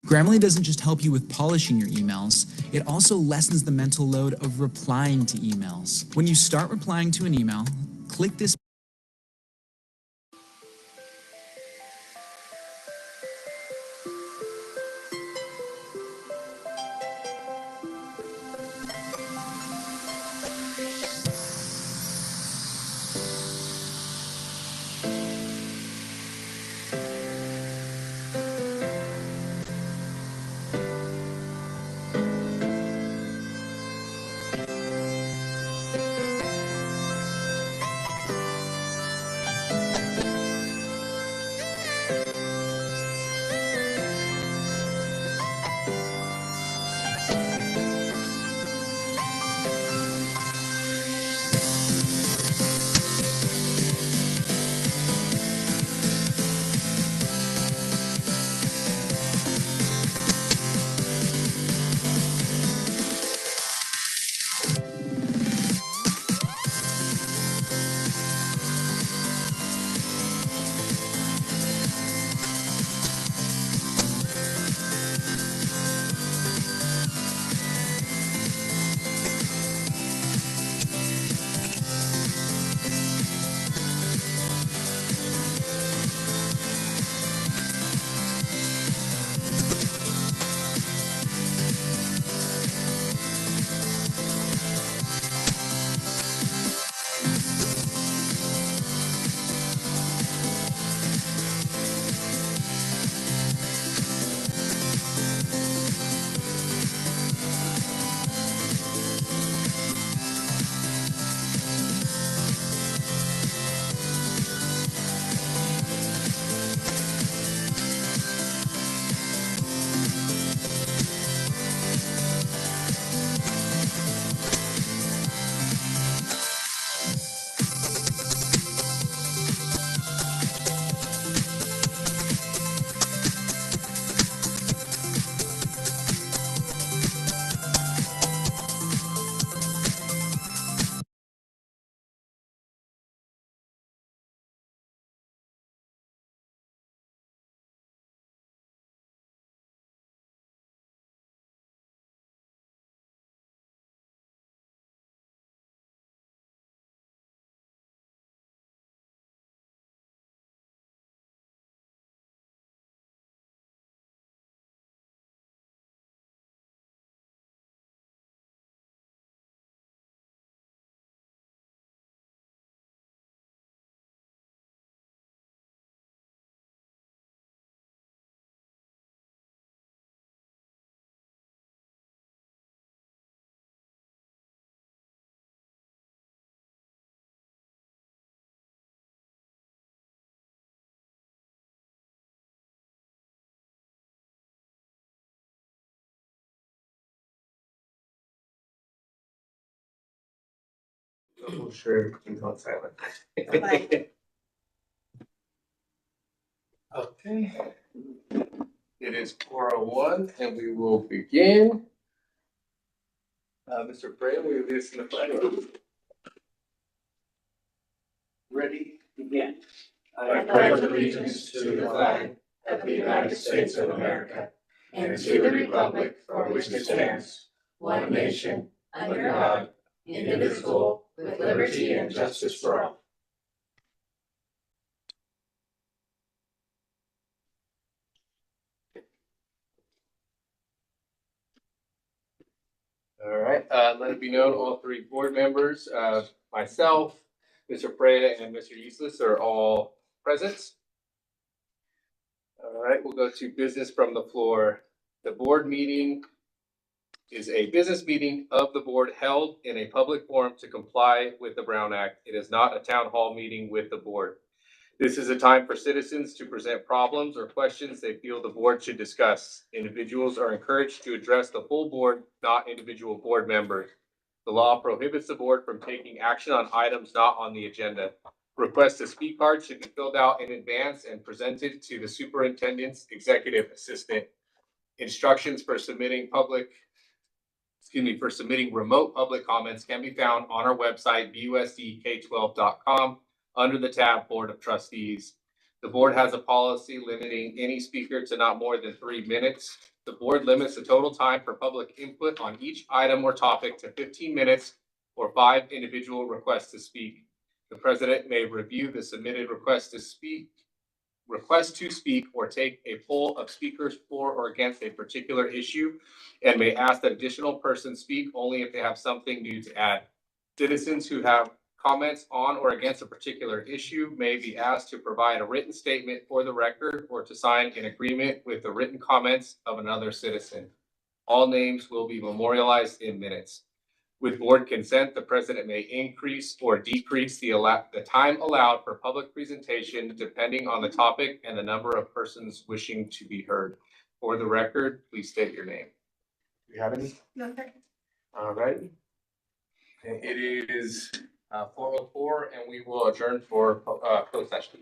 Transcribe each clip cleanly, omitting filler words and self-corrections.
Grammarly doesn't just help you with polishing your emails, it also lessens the mental load of replying to emails. When you start replying to an email, click this. I'm sure he's on silent. Okay. It is 4:01 and we will begin. Mr. Bray, will you lead us in the flag? Ready, begin. I pledge allegiance to the flag of the United States of America and to the republic for which it stands, one nation, under God, indivisible, with liberty and justice for all. All right, let it be known, all three board members, myself, Mr. Freya, and Mr. Useless are all present. All right, we'll go to business from the floor. The board meeting is a business meeting of the board held in a public forum to comply with the Brown Act. It is not a town hall meeting with the board. This is a time for citizens to present problems or questions they feel the board should discuss. Individuals are encouraged to address the full board, not individual board members. The law prohibits the board from taking action on items not on the agenda. Request to speak cards should be filled out in advance and presented to the superintendent's executive assistant. Instructions for submitting remote public comments can be found on our website, busdk12.com, under the tab Board of Trustees. The board has a policy limiting any speaker to not more than 3 minutes. The board limits the total time for public input on each item or topic to 15 minutes or 5 individual requests to speak. The president may review the submitted request to speak or take a poll of speakers for or against a particular issue and may ask that additional persons speak only if they have something new to add. Citizens who have comments on or against a particular issue may be asked to provide a written statement for the record or to sign an agreement with the written comments of another citizen. All names will be memorialized in minutes. With board consent, the president may increase or decrease the time allowed for public presentation depending on the topic and the number of persons wishing to be heard. For the record, please state your name. Do you have any? No, sir. All right. It is 4:04 and we will adjourn for closed session.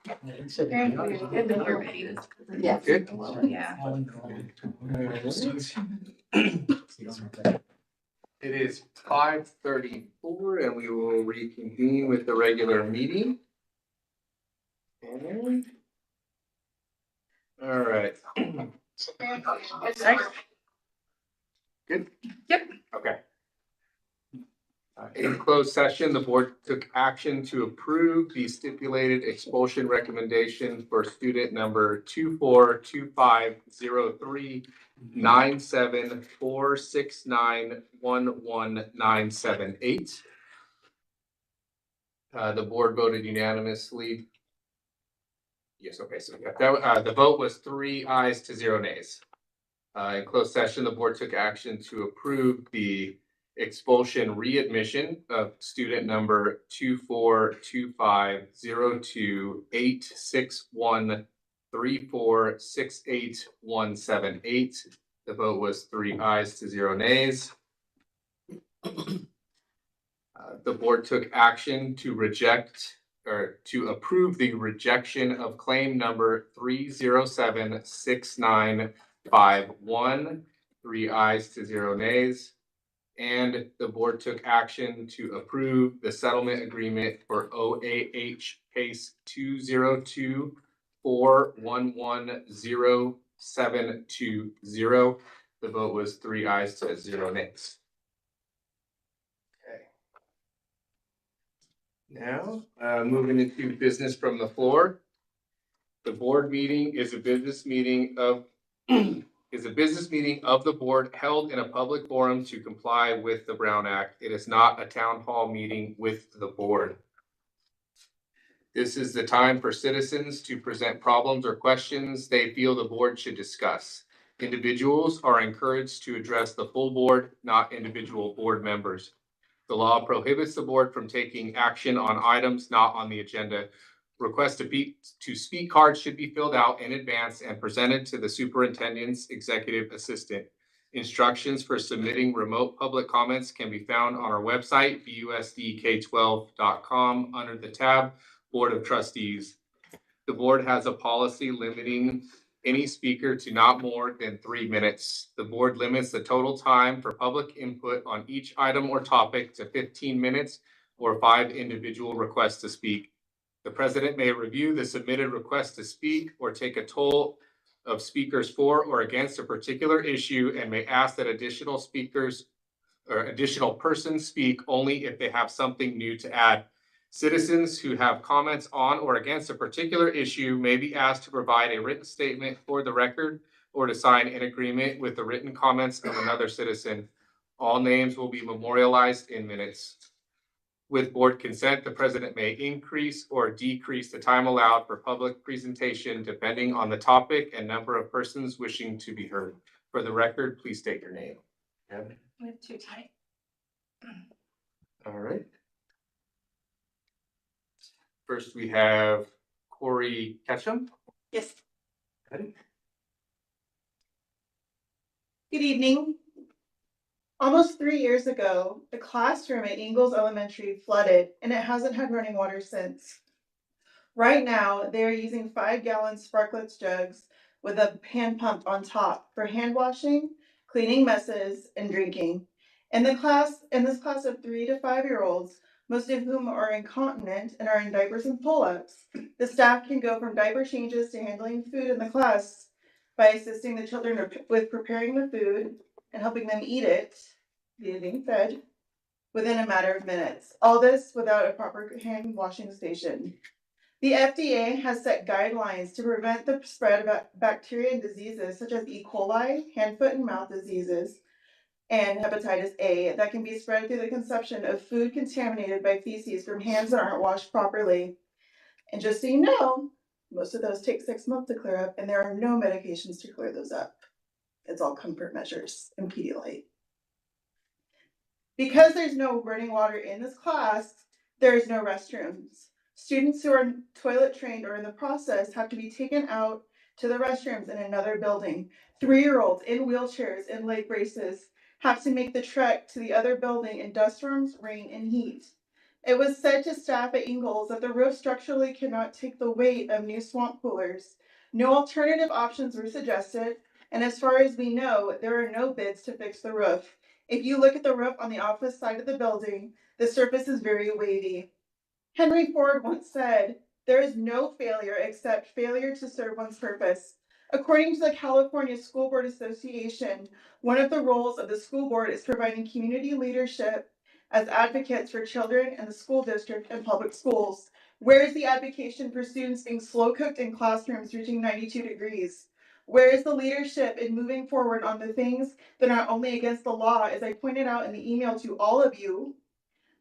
Yeah. Good. Yeah. It is 5:34 and we will reconvene with the regular meeting. And all right. Good? Yep. Okay. In closed session, the board took action to approve the stipulated expulsion recommendation for student number 2425039746911978. The board voted unanimously. Yes, okay, so that, the vote was 3 ayes to 0 nays. In closed session, the board took action to approve the expulsion readmission of student number 2425028613468178. The vote was 3 ayes to 0 nays. The board took action to reject or to approve the rejection of claim number 3076951, 3 ayes to 0 nays. And the board took action to approve the settlement agreement for OAH case 20241100720. The vote was 3 ayes to 0 nays. Okay. Now, moving into business from the floor. The board meeting is a business meeting of the board held in a public forum to comply with the Brown Act. It is not a town hall meeting with the board. This is the time for citizens to present problems or questions they feel the board should discuss. Individuals are encouraged to address the full board, not individual board members. The law prohibits the board from taking action on items not on the agenda. Requests to speak cards should be filled out in advance and presented to the superintendent's executive assistant. Instructions for submitting remote public comments can be found on our website, busdk12.com, under the tab Board of Trustees. The board has a policy limiting any speaker to not more than 3 minutes. The board limits the total time for public input on each item or topic to 15 minutes or 5 individual requests to speak. The president may review the submitted request to speak or take a toll of speakers for or against a particular issue and may ask that additional speakers or additional persons speak only if they have something new to add. Citizens who have comments on or against a particular issue may be asked to provide a written statement for the record or to sign an agreement with the written comments of another citizen. All names will be memorialized in minutes. With board consent, the president may increase or decrease the time allowed for public presentation depending on the topic and number of persons wishing to be heard. For the record, please state your name. We have 2 tight. All right. First, we have Corey Ketchum. Yes. Ready? Good evening. Almost 3 years ago, the classroom at Ingalls Elementary flooded and it hasn't had running water since. Right now, they are using 5-gallon Sparkletts jugs with a hand pump on top for hand washing, cleaning messes, and drinking. In this class of 3 to 5-year-olds, most of whom are incontinent and are in diapers and pull-ups, the staff can go from diaper changes to handling food in the class by assisting the children with preparing the food and helping them eat it, being fed, within a matter of minutes. All this without a proper hand washing station. The FDA has set guidelines to prevent the spread of bacteria and diseases such as E. coli, hand, foot, and mouth diseases, and hepatitis A that can be spread through the consumption of food contaminated by feces from hands that aren't washed properly. And just so you know, most of those take 6 months to clear up, and there are no medications to clear those up. It's all comfort measures and Pedialyte. Because there's no running water in this class, there's no restrooms. Students who are toilet trained or in the process have to be taken out to the restrooms in another building. 3-year-olds in wheelchairs and leg braces have to make the trek to the other building in dust storms, rain, and heat. It was said to staff at Ingalls that the roof structurally cannot take the weight of new swamp coolers. No alternative options were suggested, and as far as we know, there are no bids to fix the roof. If you look at the roof on the opposite side of the building, the surface is very wavy. Henry Ford once said, "There is no failure except failure to serve one's purpose." According to the California School Board Association, one of the roles of the school board is providing community leadership as advocates for children in the school district and public schools. Where is the advocacy for students being slow cooked in classrooms reaching 92 degrees? Where is the leadership in moving forward on the things that are not only against the law, as I pointed out in the email to all of you,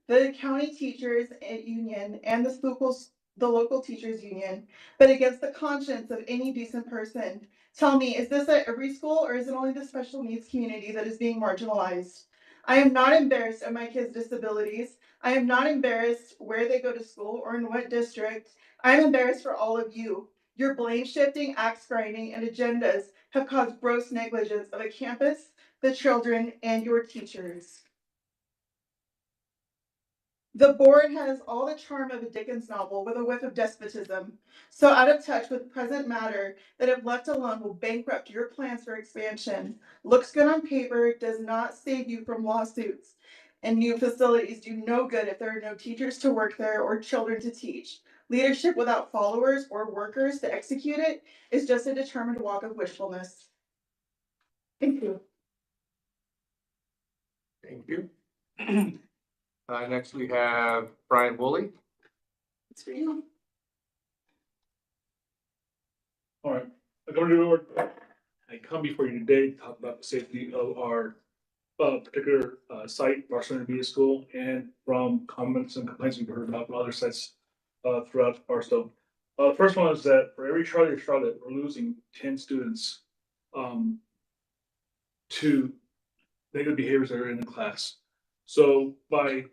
the county teachers union and the local teachers union, but against the conscience of any decent person? Tell me, is this at every school or is it only the special needs community that is being marginalized? I am not embarrassed of my kids' disabilities. I am not embarrassed where they go to school or in what district. I am embarrassed for all of you. Your blame shifting, axe grinding, and agendas have caused gross negligence of a campus, the children, and your teachers. The board has all the charm of a Dickens novel with a whiff of despotism, so out of touch with present matter that if left alone will bankrupt your plans for expansion. Looks good on paper, does not save you from lawsuits, and new facilities do no good if there are no teachers to work there or children to teach. Leadership without followers or workers to execute it is just a determined walk of wishfulness. Thank you. Thank you. Next we have Brian Woolley. It's for you. All right, I come before you today to talk about the safety of our particular site, Barstow Intermediate School, and from comments and complaints we've heard about from other sites throughout Barstow. First one is that for every Charlie or Charlotte, we're losing 10 students to negative behaviors that are in the class. So by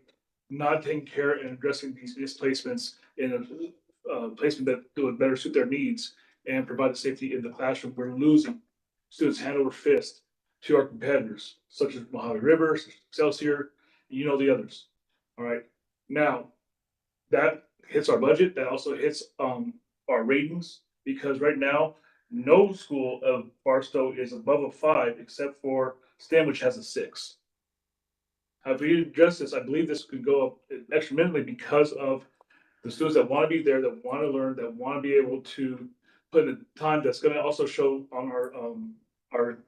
not taking care and addressing these misplacements in a placement that would better suit their needs and provide the safety in the classroom, we're losing students hand over fist to our competitors, such as Mojave River, Excelsior, and you know the others. All right. Now, that hits our budget. That also hits our ratings, because right now, no school of Barstow is above a 5 except for STEM, which has a 6. If we address this, I believe this could go up exponentially because of the students that want to be there, that want to learn, that want to be able to put in the time. That's going to also show on our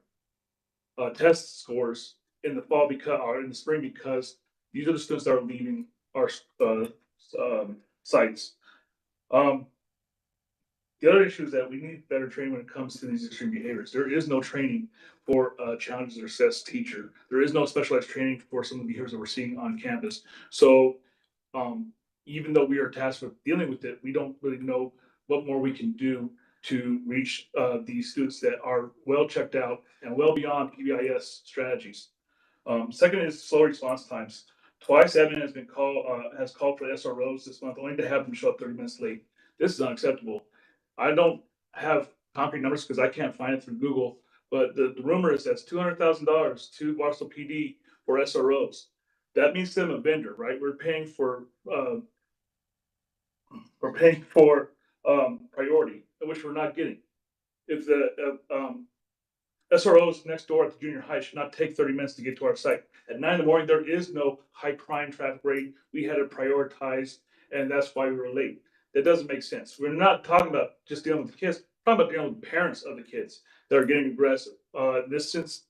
test scores in the fall or in the spring, because these are the students that are leaving our sites. The other issue is that we need better training when it comes to these extreme behaviors. There is no training for a challenges or assess teacher. There is no specialized training for some of the behaviors that we're seeing on campus. So even though we are tasked with dealing with it, we don't really know what more we can do to reach these students that are well checked out and well beyond PBIS strategies. Second is slow response times. Twice admin has called for the SROs this month, only to have them show up 30 minutes late. This is unacceptable. I don't have concrete numbers because I can't find it through Google, but the rumor is that's $200,000 to Barstow PD for SROs. That means them a vendor, right? We're paying for priority, which we're not getting. If the SROs next door at the junior high should not take 30 minutes to get to our site. At 9 in the morning, there is no high crime traffic rate. We had it prioritized, and that's why we were late. That doesn't make sense. We're not talking about just dealing with the kids, we're talking about dealing with the parents of the kids that are getting aggressive. This since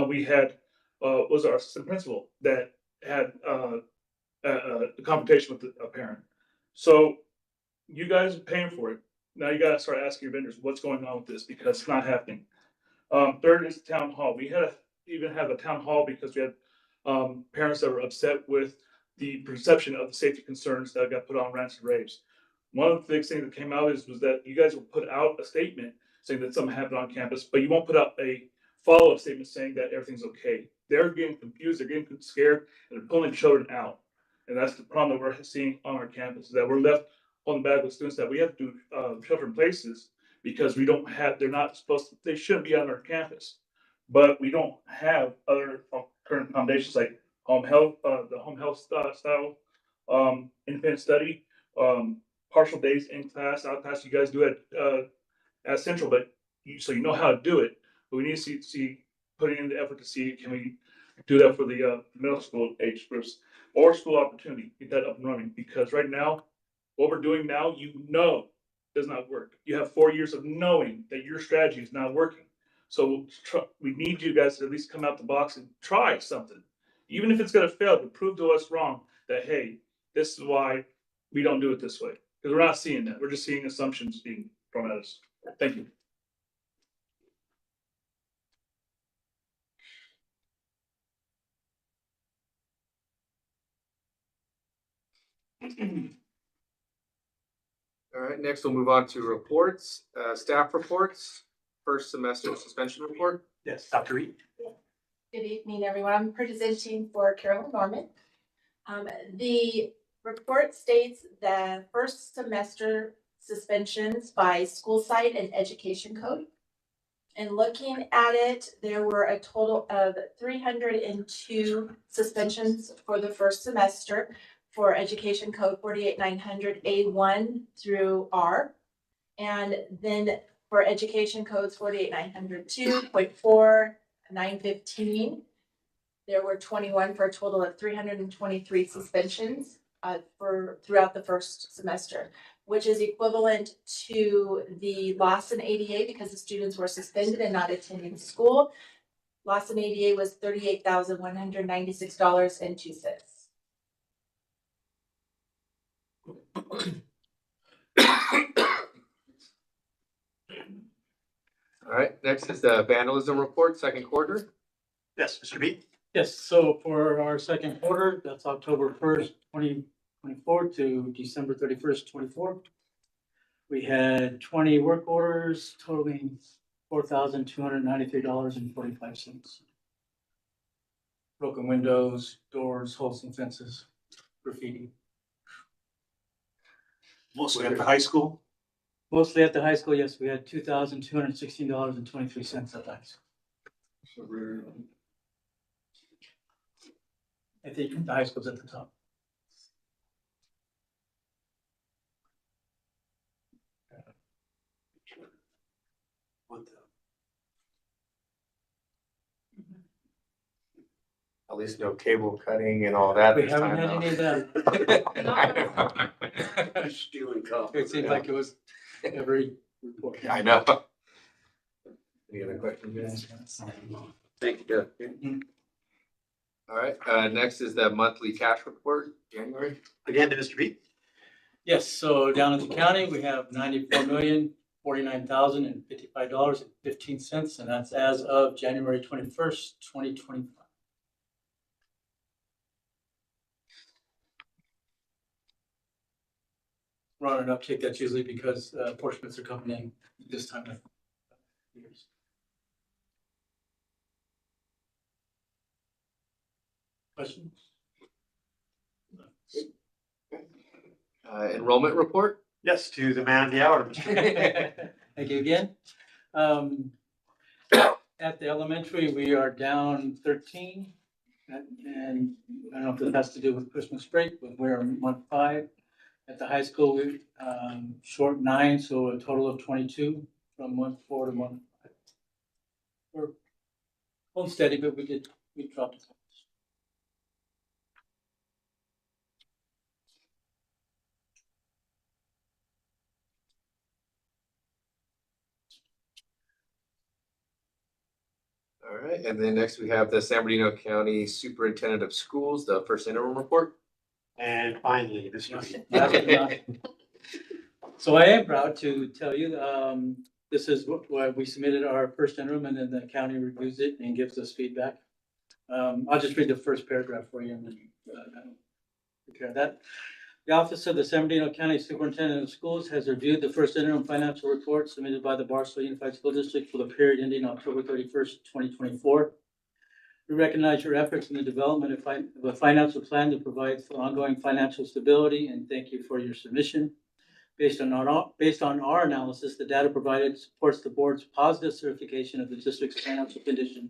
we had was our assistant principal that had a confrontation with a parent. So you guys are paying for it. Now you got to start asking your vendors what's going on with this, because it's not happening. Third is the town hall. We even had a town hall because we had parents that were upset with the perception of the safety concerns that got put on rants and raves. One of the big things that came out was that you guys will put out a statement saying that something happened on campus, but you won't put out a follow-up statement saying that everything's okay. They're getting confused, they're getting scared, and they're pulling children out. And that's the problem that we're seeing on our campus, that we're left on the back with students that we have to do shelter in places because they're not supposed to, they shouldn't be on our campus. But we don't have other current accommodations like home health, the home health style independent study, partial days in class, out of class. You guys do it at Central, but so you know how to do it. But we need to see putting in the effort to see can we do that for the middle school age groups or school opportunity, get that up and running. Because right now, what we're doing now, does not work. You have 4 years of knowing that your strategy is not working. So we need you guys to at least come out the box and try something, even if it's going to fail, to prove to us wrong that hey, this is why we don't do it this way. Because we're not seeing that. We're just seeing assumptions being thrown at us. Thank you. All right, next we'll move on to reports, staff reports, first semester suspension report. Yes, Dr. Reed. Good evening, everyone. I'm presenting for Carolyn Norman. The report states the first semester suspensions by school site and education code. And looking at it, there were a total of 302 suspensions for the first semester for education code 48900 A1 through R. And then for education codes 48902.4, 915, there were 21 for a total of 323 suspensions for throughout the first semester, which is equivalent to the loss in ADA because the students were suspended and not attending school. Loss in ADA was $38,196.02. All right, next is the vandalism report, second quarter. Yes, Mr. B. Yes, so for our second quarter, that's October 1st, 2024 to December 31st, 24. We had 20 work orders totaling $4,293.45. Broken windows, doors, holes and fences, graffiti. Mostly at the high school. Mostly at the high school, yes, we had $2,216.23 at the high school. I think the high school's at the top. At least no cable cutting and all that. We this haven't time, had any though. of that. Stealing coffee. It seemed like it was every report. I know. Any other questions? Thank you. All right, next is the monthly cash report, January. Again to Mr. B. Yes, so down in the county, we have $94,049,055.15, and that's as of January 21st, 2025. We're on an uptick. That's usually because apportionments are coming in this time of years. Questions? Enrollment report. Yes, to the man of the hour. Thank you again. At the elementary, we are down 13. And I don't know if this has to do with Christmas break, but we're in month 5. At the high school, we're short 9, so a total of 22 from month 4 to month 5. We're holding steady, but we dropped it. All right, and then next we have the San Bernardino County Superintendent of Schools, the first interim report. And finally, Mr. B. So I am proud to tell you, this is what we submitted our first interim, and then the county reviews it and gives us feedback. I'll just read the first paragraph for you and then take care of that. The Office of the San Bernardino County Superintendent of Schools has reviewed the first interim financial report submitted by the Barstow Unified School District for the period ending October 31st, 2024. We recognize your efforts in the development of a financial plan to provide for ongoing financial stability, and thank you for your submission. Based on our analysis, the data provided supports the board's positive certification of the district's financial condition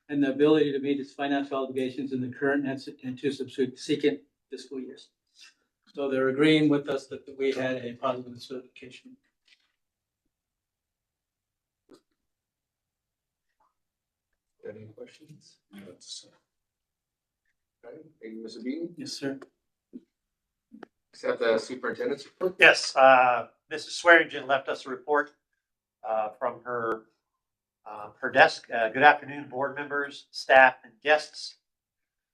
and the ability to meet its financial obligations in the current and to subsequent fiscal years. So they're agreeing with us that we had a positive certification. Any questions? Okay, thank you, Mr. Beaton. Yes, sir. Accept the superintendent's report. Yes, Mrs. Swearingen left us a report from her desk. Good afternoon, board members, staff, and guests.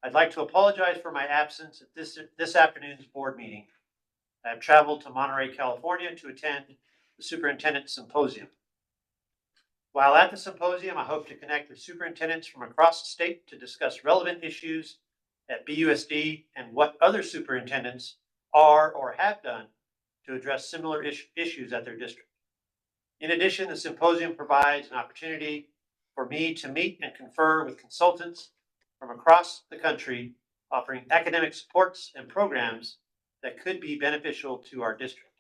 I'd like to apologize for my absence at this afternoon's board meeting. I have traveled to Monterey, California to attend the superintendent symposium. While at the symposium, I hope to connect with superintendents from across the state to discuss relevant issues at BUSD and what other superintendents are or have done to address similar issues at their district. In addition, the symposium provides an opportunity for me to meet and confer with consultants from across the country, offering academic supports and programs that could be beneficial to our district.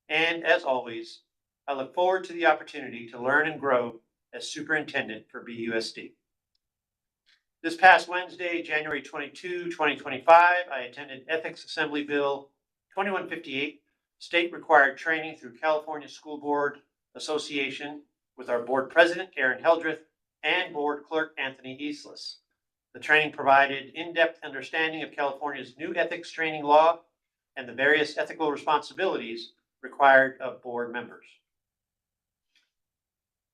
And as always, I look forward to the opportunity to learn and grow as superintendent for BUSD. This past Wednesday, January 22, 2025, I attended Ethics Assembly Bill 2158, state required training through California School Board Association with our board president, Aaron Heldreth, and board clerk, Anthony Eastless. The training provided in-depth understanding of California's new ethics training law and the various ethical responsibilities required of board members.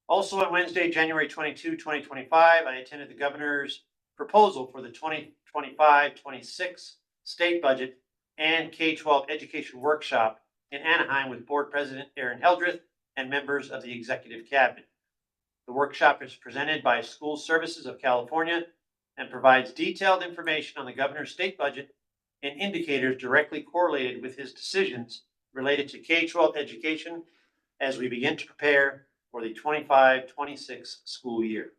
Also on Wednesday, January 22, 2025, I attended the governor's proposal for the 2025-26 state budget and K-12 education workshop in Anaheim with board president Aaron Heldreth and members of the executive cabinet. The workshop is presented by School Services of California and provides detailed information on the governor's state budget and indicators directly correlated with his decisions related to K-12 education as we begin to prepare for the 25-26 school year.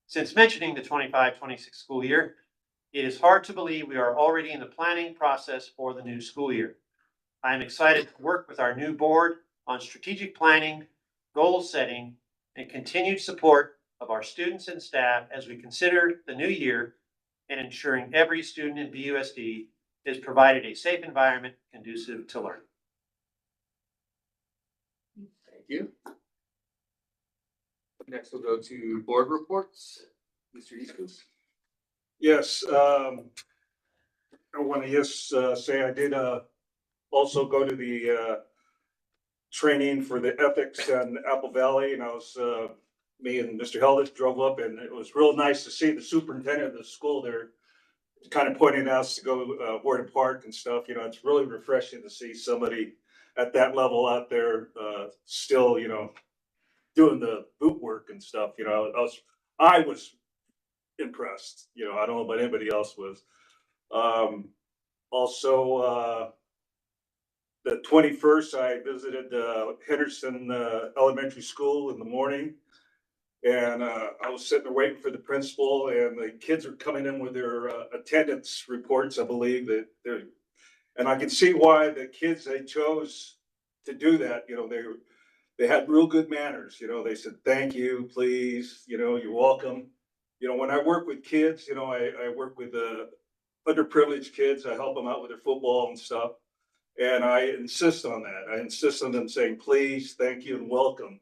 Since mentioning the 25-26 school year, it is hard to believe we are already in the planning process for the new school year. I am excited to work with our new board on strategic planning, goal setting, and continued support of our students and staff as we consider the new year and ensuring every student in BUSD is provided a safe environment conducive to learning. Thank you. Next, we'll go to board reports. Mr. Easkus. Yes, I want to just say I did also go to the training for the ethics in Apple Valley, and I was me and Mr. Heldreth drove up, and it was real nice to see the superintendent of the school there kind of pointing us to go where to park and stuff. You know, it's really refreshing to see somebody at that level out there still, you know, doing the boot work and stuff. You know, I was impressed. You know, I don't know about anybody else was. Also, the 21st, I visited Henderson Elementary School in the morning, and I was sitting there waiting for the principal, and the kids are coming in with their attendance reports. I believe that they're, and I can see why the kids, they chose to do that. You know, they had real good manners. You know, they said, thank you, please, you know, you're welcome. You know, when I work with kids, you know, I work with underprivileged kids. I help them out with their football and stuff. And I insist on that. I insist on them saying, please, thank you, and welcome.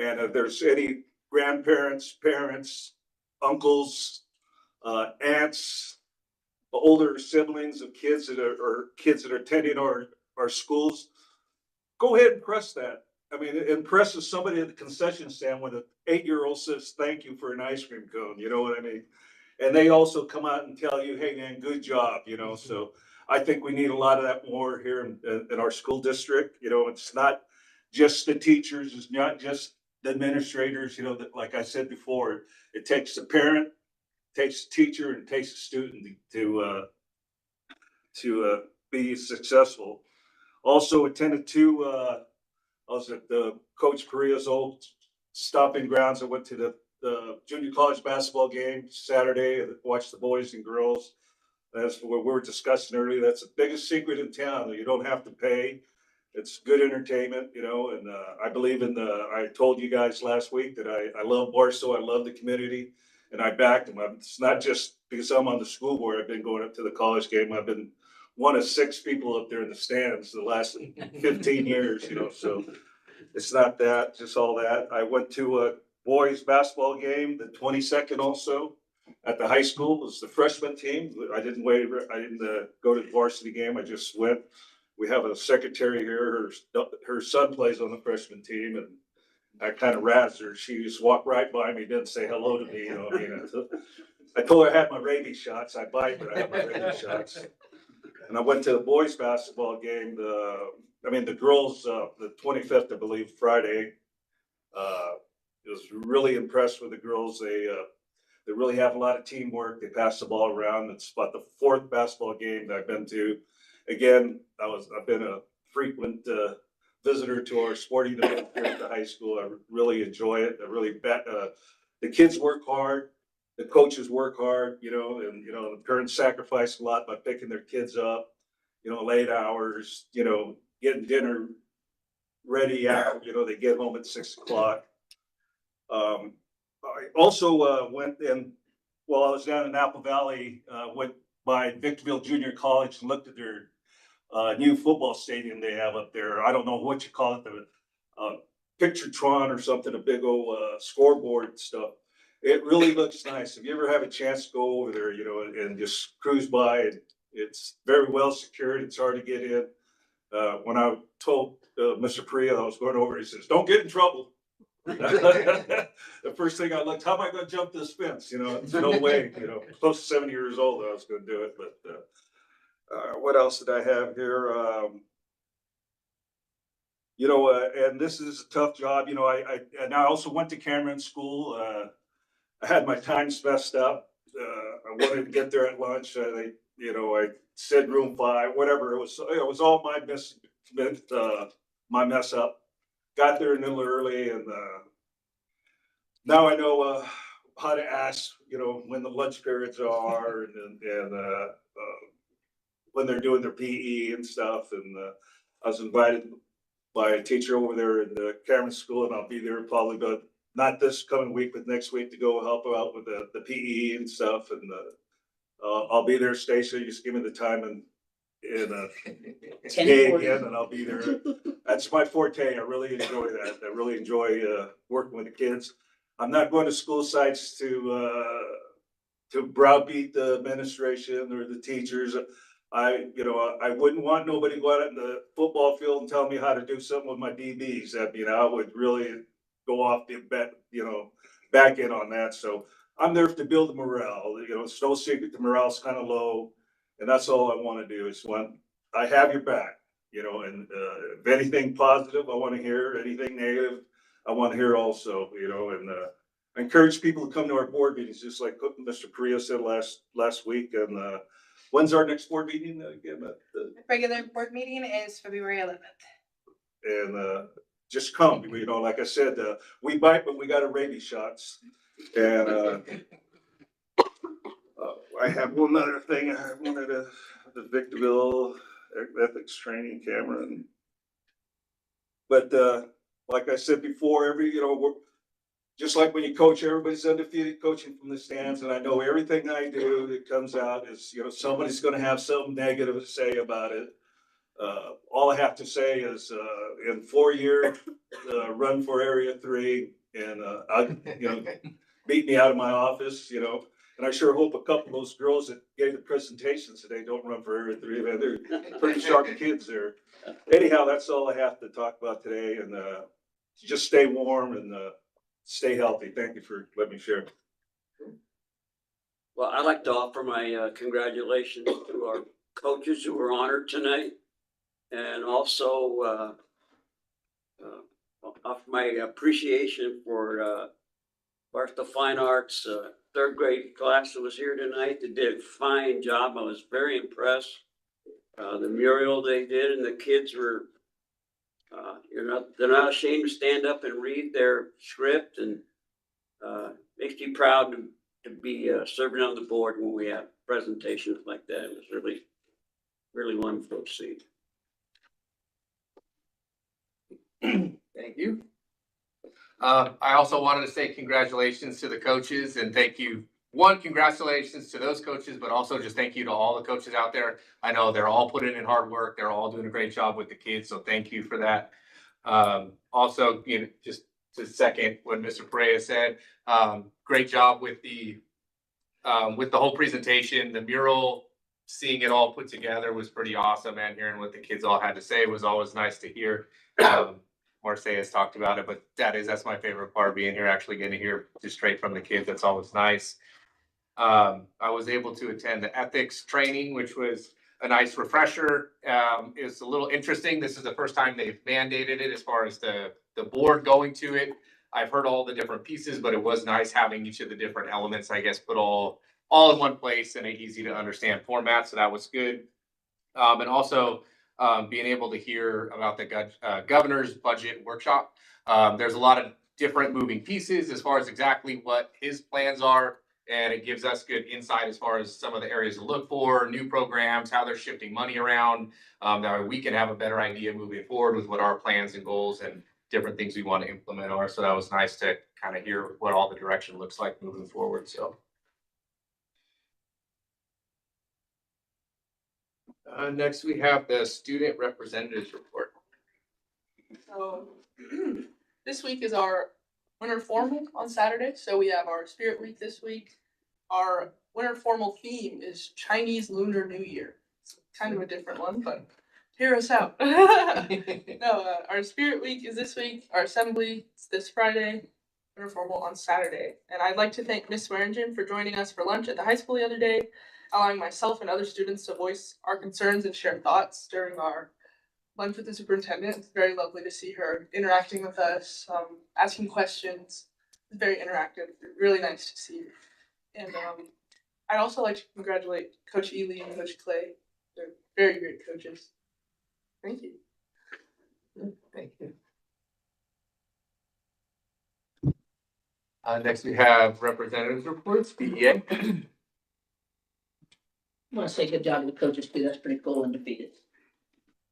And if there's any grandparents, parents, uncles, aunts, older siblings of kids that are kids that are attending our schools, go ahead and press that. I mean, it impresses somebody at the concession stand when an 8-year-old says thank you for an ice cream cone. You know what I mean? And they also come out and tell you, hey man, good job. You know, so I think we need a lot of that more here in our school district. You know, it's not just the teachers, it's not just the administrators. You know, that, like I said before, it takes the parent, takes the teacher, and takes the student to be successful. Also attended I was at the Coach Perea's old stomping grounds. I went to the junior college basketball game Saturday and watched the boys and girls. That's what we were discussing earlier. That's the biggest secret in town. You don't have to pay. It's good entertainment, you know, and I believe in I told you guys last week that I love Barstow. I love the community, and I backed them. It's not just because I'm on the school board. I've been going up to the college game. I've been one of 6 people up there in the stands the last 15 years, so it's not that, just all that. I went to a boys basketball game, the 22nd also at the high school. It was the freshman team. I didn't go to the varsity game. I just went. We have a secretary here. Her son plays on the freshman team, and I kind of razzed her. She just walked right by me, didn't say hello to me. I told her I had my rabies shots. I bite, but I have my rabies shots. And I went to the boys basketball game. The girls, the 25th, I believe, Friday. Was really impressed with the girls. They really have a lot of teamwork. They pass the ball around. It's about the 4th basketball game that I've been to. Again, I've been a frequent visitor to our sporting event here at the high school. I really enjoy it. I really bet the kids work hard, the coaches work hard, and the parents sacrifice a lot by picking their kids up, late hours, getting dinner ready out. They get home at 6 o'clock. I also went and while I was down in Apple Valley, went by Victorville Junior College and looked at their new football stadium they have up there. I don't know what you call it, the Picturetron or something, a big old scoreboard and stuff. It really looks nice. If you ever have a chance to go over there, and just cruise by, it's very well secured. It's hard to get in. When I told Mr. Priya I was going over, he says, "Don't get in trouble." The first thing I looked, how am I going to jump this fence? There's no way. Close to 70 years old, I was going to do it. But what else did I have here? And this is a tough job. I also went to Cameron School. I had my times messed up. I wanted to get there at lunch. I said room 5, whatever. It was all my mess up. Got there a little early, and now I know how to ask. When the lunch periods are, and when they're doing their PE and stuff. And I was invited by a teacher over there in the Cameron School, and I'll be there probably, but not this coming week, but next week to go help out with the PE and stuff. And I'll be there, Stacia. Just give me the time and day again, and I'll be there. That's my forte. I really enjoy that. I really enjoy working with the kids. I'm not going to school sites to browbeat the administration or the teachers. I wouldn't want nobody to go out in the football field and tell me how to do something with my DBs. I would really go off the back end on that. So I'm there to build the morale. It's no secret the morale's kind of low. And that's all I want to do is when I have your back, and if anything positive, I want to hear. Anything negative, I want to hear also, and I encourage people to come to our board meetings, just like Mr. Priya said last week. And when's our next board meeting again? The regular board meeting is February 11th. And just come, like I said, we bite, but we got our rabies shots. And I have one other thing. I wanted the Victorville ethics training camera. But like I said before, we're just like when you coach, everybody's undefeated coaching from the stands. And I know everything I do that comes out is, somebody's going to have something negative to say about it. All I have to say is in 4 years, run for Area 3 and, beat me out of my office, And I sure hope a couple of those girls that gave the presentations today don't run for Area 3. Man, they're pretty sharp kids there. Anyhow, that's all I have to talk about today. And just stay warm and stay healthy. Thank you for letting me share. Well, I'd like to offer my congratulations to our coaches who were honored tonight, and also offer my appreciation for Barstow Fine Arts 3rd grade class that was here tonight. They did a fine job. I was very impressed. The mural they did, and the kids were, they're not ashamed to stand up and read their script, and makes me proud to be serving on the board when we have presentations like that. It was really, really wonderful to see. Thank you. I also wanted to say congratulations to the coaches and thank you, one, congratulations to those coaches, but also just thank you to all the coaches out there. I know they're all putting in hard work. They're all doing a great job with the kids. So thank you for that. Also, just to second what Mr. Perea said, great job with the whole presentation. The mural, seeing it all put together was pretty awesome, and hearing what the kids all had to say was always nice to hear. Marseille has talked about it, but that's my favorite part, being here, actually getting to hear just straight from the kids. That's always nice. I was able to attend the ethics training, which was a nice refresher. It's a little interesting. This is the first time they've mandated it as far as the board going to it. I've heard all the different pieces, but it was nice having each of the different elements, I guess, put all in one place in an easy to understand format. So that was good. And also being able to hear about the governor's budget workshop. There's a lot of different moving pieces as far as exactly what his plans are. And it gives us good insight as far as some of the areas to look for, new programs, how they're shifting money around. That way we can have a better idea moving forward with what our plans and goals and different things we want to implement are. So that was nice to kind of hear what all the direction looks like moving forward. So. Next, we have the student representatives report. So this week is our winter formal on Saturday. So we have our Spirit Week this week. Our winter formal theme is Chinese Lunar New Year. It's kind of a different one, but hear us out. No, our Spirit Week is this week. Our assembly is this Friday. Winter formal on Saturday. And I'd like to thank Miss Swearingen for joining us for lunch at the high school the other day, allowing myself and other students to voice our concerns and share thoughts during our lunch with the superintendent. It's very lovely to see her interacting with us, asking questions. It's very interactive. Really nice to see her. And I'd also like to congratulate Coach Ely and Coach Clay. They're very great coaches. Thank you. Thank you. Next, we have representatives reports, PEA. I want to say good job to the coaches too. That's pretty cool, undefeated.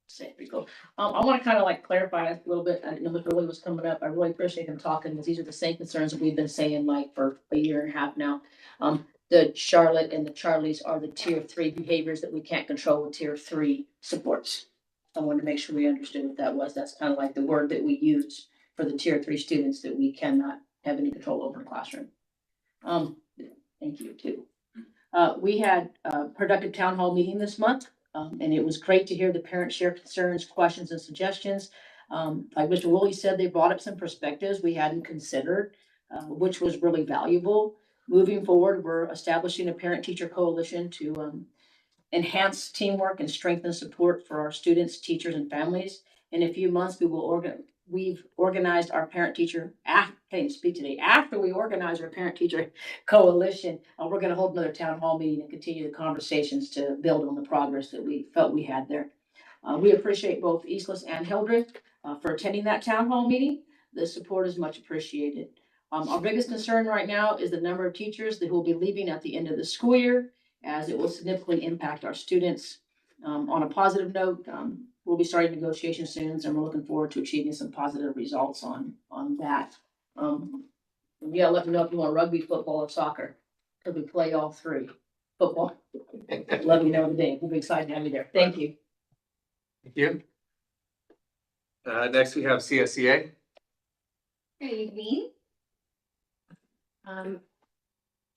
Say pretty cool. I want to kind of like clarify a little bit. I didn't know if really was coming up. I really appreciate them talking because these are the same concerns that we've been saying like for a year and a half now. The Charlotte and the Charlies are the tier 3 behaviors that we can't control with tier 3 supports. I wanted to make sure we understood what that was. That's kind of like the word that we use for the tier 3 students that we cannot have any control over in the classroom. Thank you too. We had a productive town hall meeting this month, and it was great to hear the parents share concerns, questions, and suggestions. Like Mr. Woolley said, they brought up some perspectives we hadn't considered, which was really valuable. Moving forward, we're establishing a parent-teacher coalition to enhance teamwork and strengthen support for our students, teachers, and families. In a few months, we've organized our parent-teacher, after we organize our parent-teacher coalition, we're going to hold another town hall meeting and continue the conversations to build on the progress that we felt we had there. We appreciate both Eastlis and Hildreth for attending that town hall meeting. The support is much appreciated. Our biggest concern right now is the number of teachers that will be leaving at the end of the school year, as it will significantly impact our students. On a positive note, we'll be starting negotiations soon, and we're looking forward to achieving some positive results on that. Yeah, let me know if you want rugby, football, or soccer, because we play all 3. Football. Let me know today. We'll be excited to have you there. Thank you. Thank you. Next, we have CSEA. Good evening.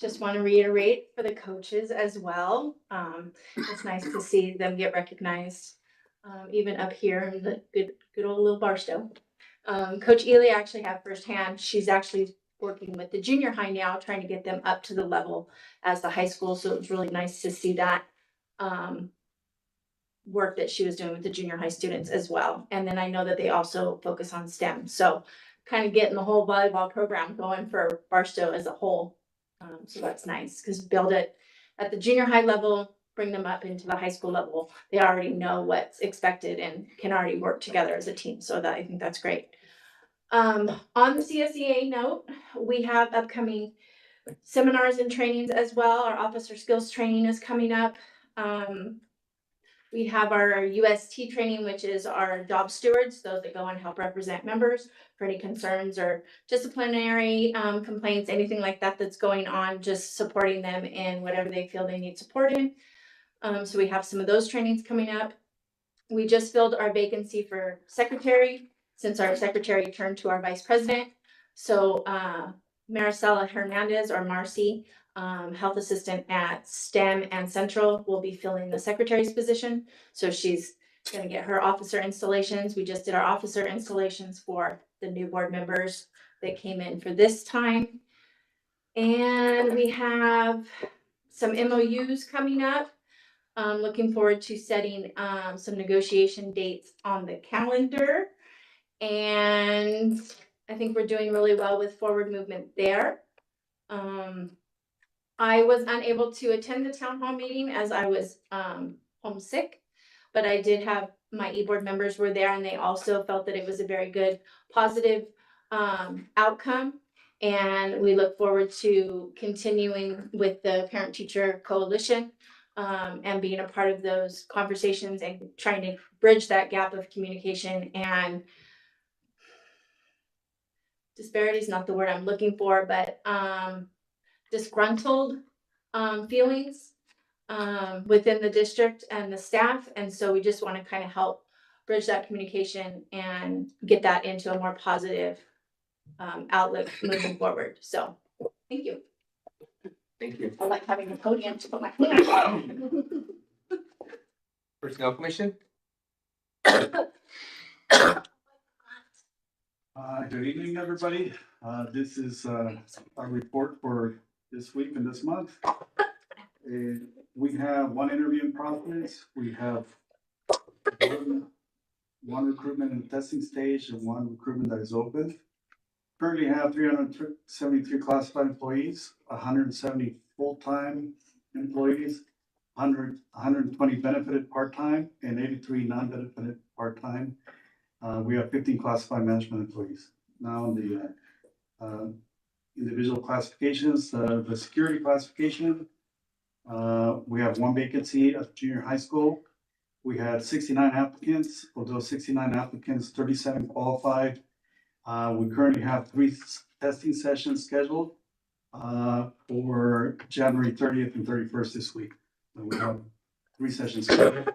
Just want to reiterate for the coaches as well. It's nice to see them get recognized, even up here in the good old little Barstow. Coach Ely actually had firsthand. She's actually working with the junior high now, trying to get them up to the level as the high school. So it was really nice to see that work that she was doing with the junior high students as well. And then I know that they also focus on STEM. So kind of getting the whole volleyball program going for Barstow as a whole. So that's nice because build it at the junior high level, bring them up into the high school level. They already know what's expected and can already work together as a team. So that I think that's great. On the CSEA note, we have upcoming seminars and trainings as well. Our officer skills training is coming up. We have our UST training, which is our job stewards, those that go and help represent members for any concerns or disciplinary complaints, anything like that that's going on, just supporting them in whatever they feel they need support in. So we have some of those trainings coming up. We just filled our vacancy for secretary since our secretary turned to our vice president. So Maricela Hernandez, or Marcy, health assistant at STEM and Central, will be filling the secretary's position. So she's gonna get her officer installations. We just did our officer installations for the new board members that came in for this time. And we have some MOUs coming up. Looking forward to setting some negotiation dates on the calendar. And I think we're doing really well with forward movement there. I was unable to attend the town hall meeting as I was homesick, but I did have my e-board members were there, and they also felt that it was a very good, positive outcome. And we look forward to continuing with the Parent Teacher Coalition and being a part of those conversations and trying to bridge that gap of communication. And disparity is not the word I'm looking for, but disgruntled feelings within the district and the staff. And so we just want to kind of help bridge that communication and get that into a more positive outlook moving forward. So thank you. Thank you. I like having a podium to put my hands on. Personnel Commission? Good evening, everybody. This is our report for this week and this month. We have one interview in process. We have one recruitment in the testing stage and one recruitment that is open. Currently have 373 classified employees, 170 full-time employees, 120 benefited part-time, and 83 non-benefited part-time. We have 15 classified management employees. Now the individual classifications, the security classification, we have one vacancy at junior high school. We had 69 applicants. Of those 69 applicants, 37 qualified. We currently have 3 testing sessions scheduled for January 30th and 31st this week. So we have 3 sessions scheduled.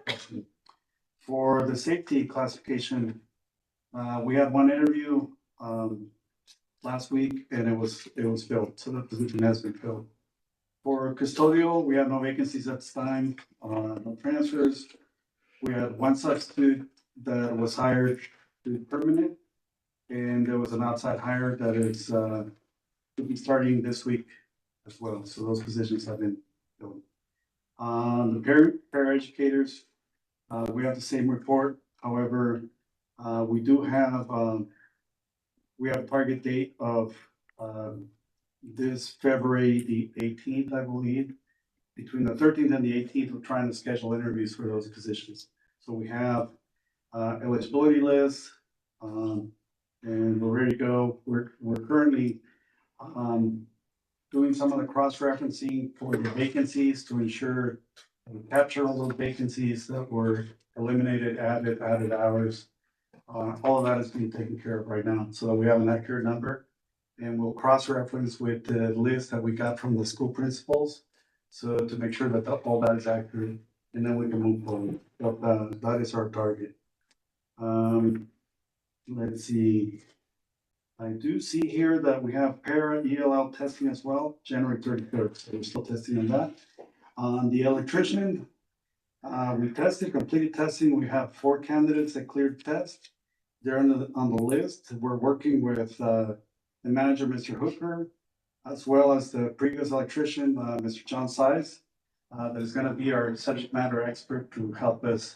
For the safety classification, we had one interview last week and it was filled. So the position has been filled. For custodial, we have no vacancies at this time, no transfers. We had one substitute that was hired to permanent, and there was an outside hire that is to be starting this week as well. So those positions have been filled. The paraeducators, we have the same report. However, we do have we have a target date of this February the 18th, I believe. Between the 13th and the 18th, we're trying to schedule interviews for those positions. So we have eligibility lists, and we're ready to go. We're currently doing some of the cross-referencing for the vacancies to ensure we capture all those vacancies that were eliminated, added hours. All of that is being taken care of right now, so that we have an accurate number. And we'll cross-reference with the list that we got from the school principals. So to make sure that all that is accurate, and then we can move forward. But that is our target. Let's see. I do see here that we have para ELL testing as well, January 33rd. So we're still testing on that. On the electrician, we completed testing. We have 4 candidates that cleared test. They're on the list. We're working with the manager, Mr. Hooker, as well as the previous electrician, Mr. John Size, that is going to be our subject matter expert to help us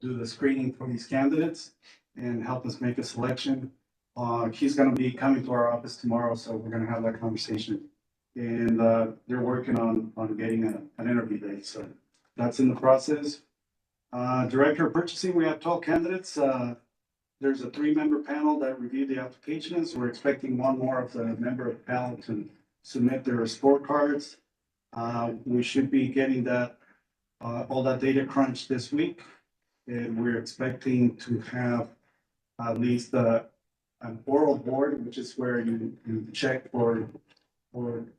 do the screening for these candidates and help us make a selection. He's going to be coming to our office tomorrow, so we're going to have that conversation. And they're working on getting an interview date, so that's in the process. Director of purchasing, we have 12 candidates. There's a 3-member panel that reviewed the applications. We're expecting one more of the member of the panel to submit their scorecards. We should be getting that all that data crunched this week, And we're expecting to have at least an oral board, which is where you check for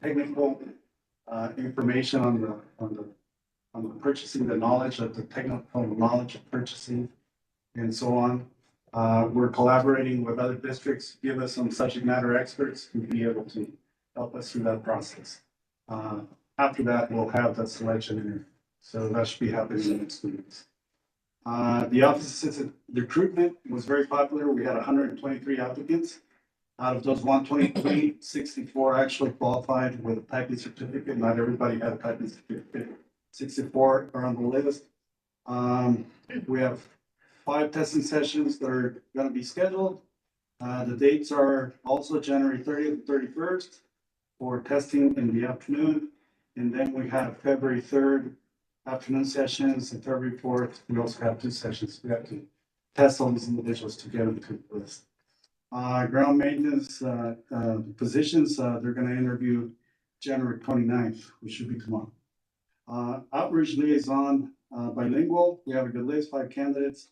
technical information on the purchasing, the knowledge of the technical knowledge of purchasing and so on. We're collaborating with other districts, to give us some subject matter experts to be able to help us through that process. After that, we'll have the selection interview. So that should be happening in the next 2 weeks. The office assistant recruitment was very popular. We had 123 applicants. Out of those 123, 64 actually qualified with a typing certificate. Not everybody had a typing certificate. 64 are on the list. We have 5 testing sessions that are going to be scheduled. The dates are also January 30th and 31st for testing in the afternoon. And then we have February 3rd afternoon sessions, and February 4th, we also have 2 sessions. We have to test all these individuals to get them to the list. Ground maintenance positions, they're going to interview January 29th, which should be tomorrow. Outreach liaison, bilingual, we have a good list, 5 candidates.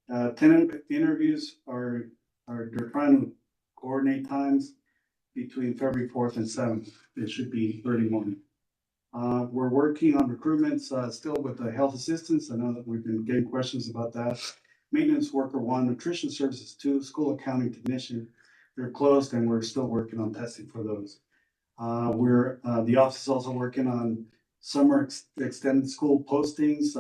10 interviews they're trying to coordinate times between February 4th and 7th. It should be early morning. We're working on recruitments still with the health assistants. I know that we've been getting questions about that. Maintenance worker 1, nutrition services 2, school accounting technician. They're closed and we're still working on testing for those. The office is also working on summer extended school postings,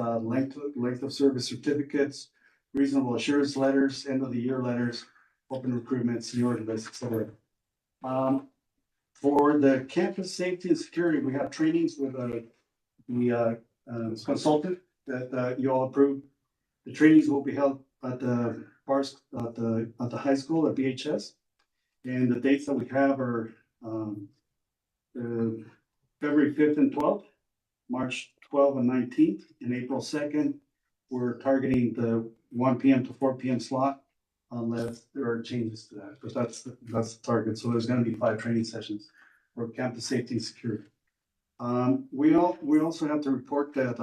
length of service certificates, reasonable assurance letters, end of the year letters, open recruitment, seniority lists, etc. For the campus safety and security, we have trainings with the consultant that you all approved. The trainings will be held at the high school at BHS, and the dates that we have are February 5th and 12th, March 12th and 19th, and April 2nd. We're targeting the 1 p.m. to 4 p.m. slot, unless there are changes to that. But that's the target. So there's going to be 5 training sessions for campus safety and security. We also have to report that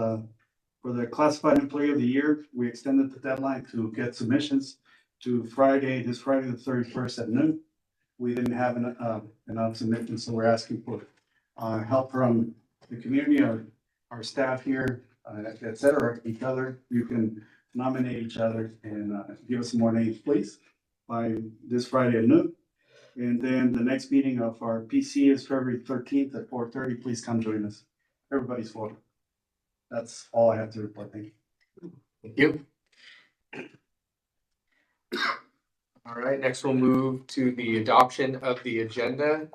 for the classified employee of the year, we extended the deadline to get submissions to this Friday the 31st at noon. We didn't have enough submissions, so we're asking for help from the community, our staff here, et cetera, each other. You can nominate each other and give us some more names, please, by this Friday at noon. And then the next meeting of our PC is February 13th at 4:30. Please come join us. Everybody's welcome. That's all I have to report. Thank you. Thank you. All right, next we'll move to the adoption of the agenda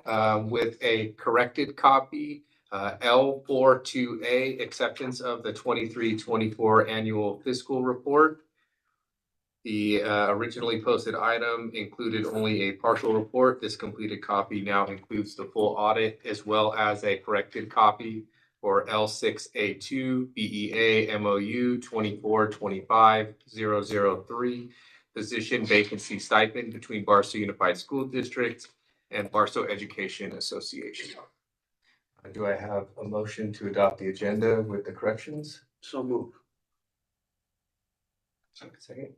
with a corrected copy. L42A, acceptance of the 23-24 annual fiscal report. The originally posted item included only a partial report. This completed copy now includes the full audit as well as a corrected copy for L6A2 BEA MOU 24-25-003 position vacancy stipend between Barstow Unified School District and Barstow Education Association. Do I have a motion to adopt the agenda with the corrections? So move. Second.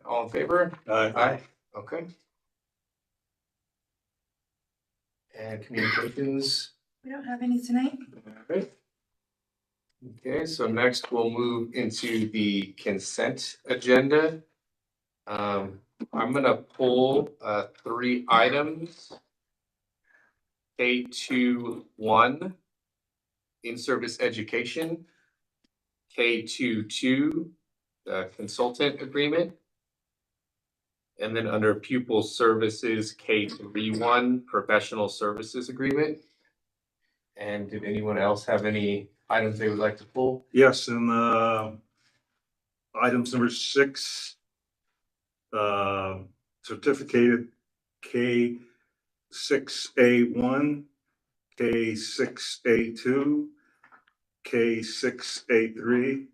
All in favor? Aye. Okay. And communications. We don't have any tonight. Okay. Okay, so next we'll move into the consent agenda. I'm gonna pull 3 items. K21, in-service education. K22, the consultant agreement. And then under pupil services, K31, professional services agreement. And did anyone else have any items they would like to pull? Yes, and items number 6, certificated K6A1, K6A2, K6A3,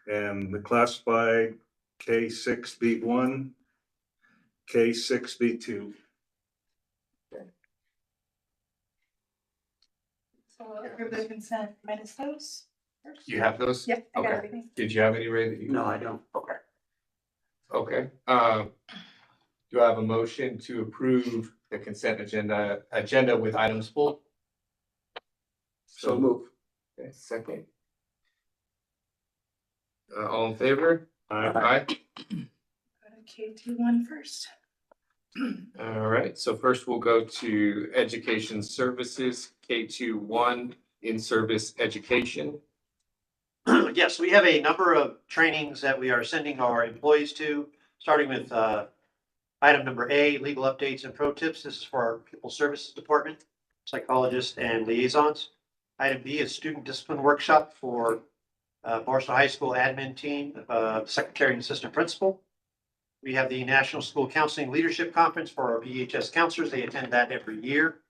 and the classified K6B1, K6B2. So we'll approve the consent minus those. You have those? Yep, I got Okay. everything. Did you have any, Ray? That you? No, I don't. Okay. Okay, do I have a motion to approve the consent agenda with items pulled? So move. Okay, second. All in favor? Aye. Go to K21 first. All right, so first we'll go to Education Services, K21, in-service education. Yes, we have a number of trainings that we are sending our employees to, starting with item number A, legal updates and pro tips. This is for our people services department, psychologists and liaisons. Item B is student discipline workshop for Barstow High School admin team, secretary and assistant principal. We have the National School Counseling Leadership Conference for our BHS counselors. They attend that every year.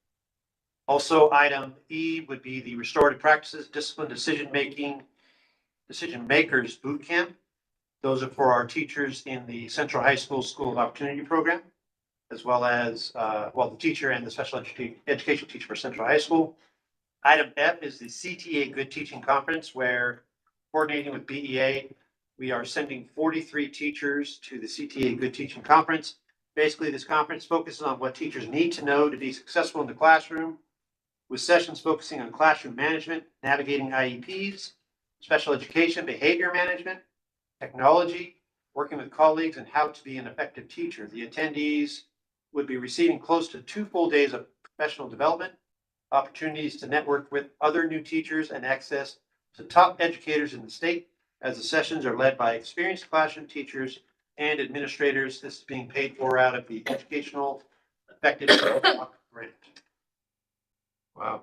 Also, item E would be the restorative practices, discipline, decision makers boot camp. Those are for our teachers in the Central High School School of Opportunity program, as well as, the teacher and the special education teacher for Central High School. Item F is the CTA Good Teaching Conference, where coordinating with BEA, we are sending 43 teachers to the CTA Good Teaching Conference. Basically, this conference focuses on what teachers need to know to be successful in the classroom, with sessions focusing on classroom management, navigating IEPs, special education, behavior management, technology, working with colleagues, and how to be an effective teacher. The attendees would be receiving close to 2 full days of professional development, opportunities to network with other new teachers, and access to top educators in the state, as the sessions are led by experienced classroom teachers and administrators. This is being paid for out of the Educational Effectiveness Grant. Wow.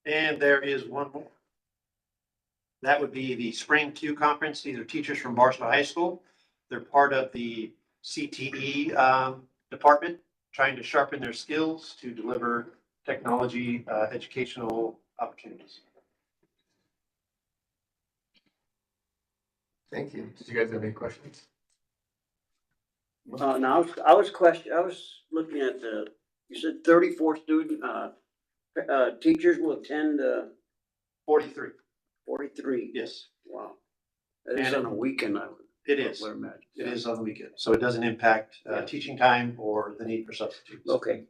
And there is one more. That would be the Spring Q Conference. These are teachers from Barstow High School. They're part of the CTE department, trying to sharpen their skills to deliver technology educational opportunities. Thank you. Did you guys have any questions? Now, I was looking at you said 34 teachers will attend, 43. 43. Yes, Wow. That is on a weekend, I would. it is. would imagine. It is on the weekend, so it doesn't impact teaching time or the need for substitutes. Okay.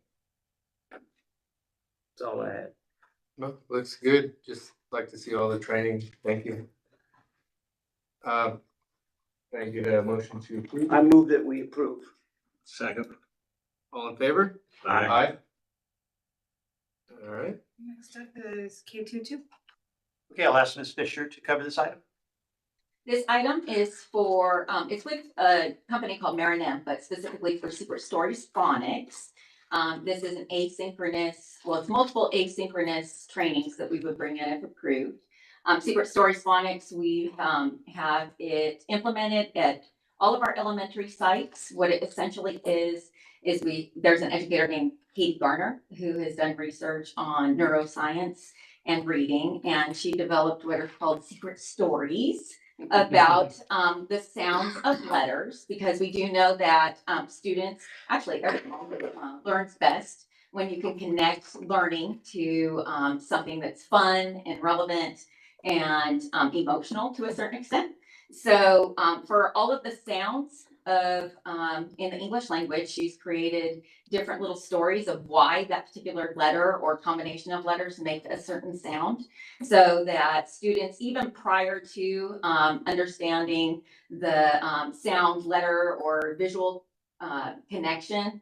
That's all I had. No, looks good. Just like to see all the training. Thank you. Can I get a motion to approve? I move that we approve. Second. All in favor? Aye. All right. Next up is K22. Okay, I'll ask Ms. Fisher to cover this item. This item is for, it's with a company called Marinette, but specifically for Secret Stories Phonics. This is an asynchronous, well, it's multiple asynchronous trainings that we would bring in if approved. Secret Stories Phonics, we have it implemented at all of our elementary sites. What it essentially is there's an educator named Katie Garner who has done research on neuroscience and reading, and she developed what are called secret stories about the sounds of letters, because we do know that students, actually everyone learns best when you can connect learning to something that's fun and relevant and emotional to a certain extent. So for all of the sounds of in the English language, she's created different little stories of why that particular letter or combination of letters make a certain sound, so that students, even prior to understanding the sound, letter, or visual connection,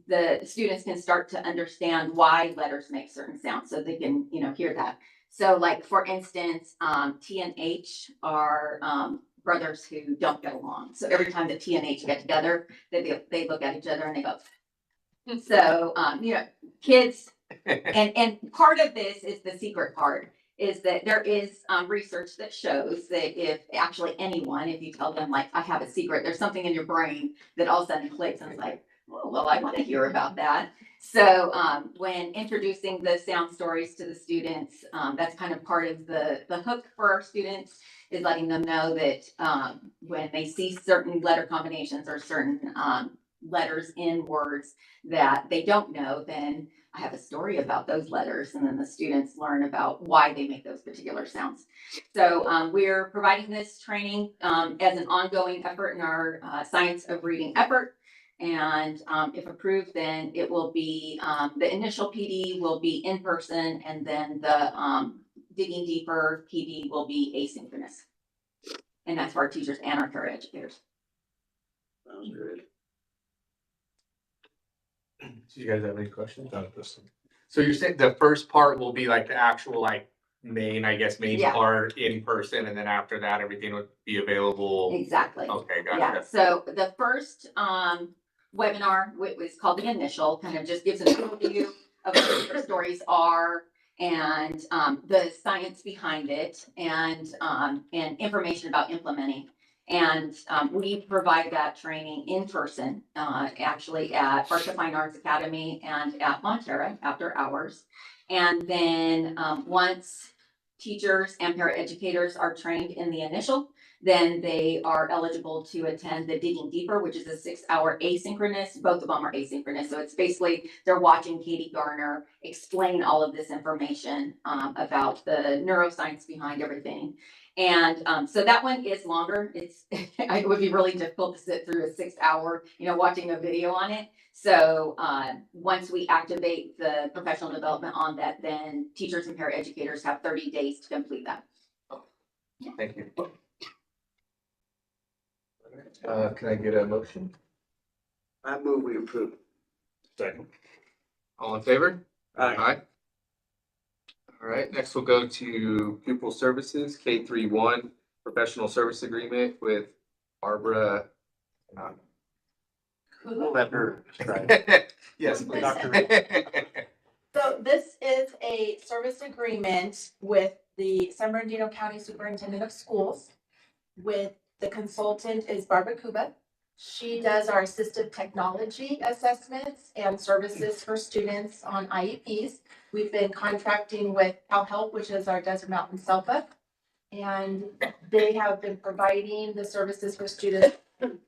the students can start to understand why letters make certain sounds, so they can, hear that. So, like, for instance, T and H are brothers who don't get along. So every time that T and H get together, they look at each other and they go. So, kids, and part of this is the secret part, is that there is research that shows that if you tell them, like, I have a secret, there's something in your brain that all of a sudden clicks and it's like, oh, well, I want to hear about that. So when introducing the sound stories to the students, that's kind of part of the hook for our students, is letting them know that when they see certain letter combinations or certain letters in words that they don't know, then I have a story about those letters, and then the students learn about why they make those particular sounds. So we're providing this training as an ongoing effort in our Science of Reading effort. And if approved, then it will be, the initial PD will be in person, and then the digging deeper PD will be asynchronous. And that's for our teachers and our paraeducators. Sounds good. Do you guys have any questions? So you're saying the first part will be like the actual main Yeah. part in person, and then after that, everything would be available. Exactly. Okay, gotcha. Yeah, so the first webinar was called the initial, kind of just gives an overview of what the stories are and the science behind it and information about implementing. And we provide that training in person, actually at Barstow Fine Arts Academy and at Montera after hours. And then once teachers and paraeducators are trained in the initial, then they are eligible to attend the Digging Deeper, which is a 6-hour asynchronous. Both of them are asynchronous. So it's basically they're watching Katie Garner explain all of this information about the neuroscience behind everything. And so that one is longer. It would be really difficult to sit through a 6-hour, watching a video on it. So once we activate the professional development on that, then teachers and paraeducators have 30 days to complete that. Thank you. Can I get a motion? I move we approve. Second. All in favor? Aye. All right, next we'll go to pupil services, K-1 professional service agreement with Barbara. We'll let her describe. Yes, please. So this is a service agreement with the San Bernardino County Superintendent of Schools. With the consultant is Barbara Kuba. She does our assistive technology assessments and services for students on IEPs. We've been contracting with CalHelp, which is our Desert Mountain SELPA. And they have been providing the services for students.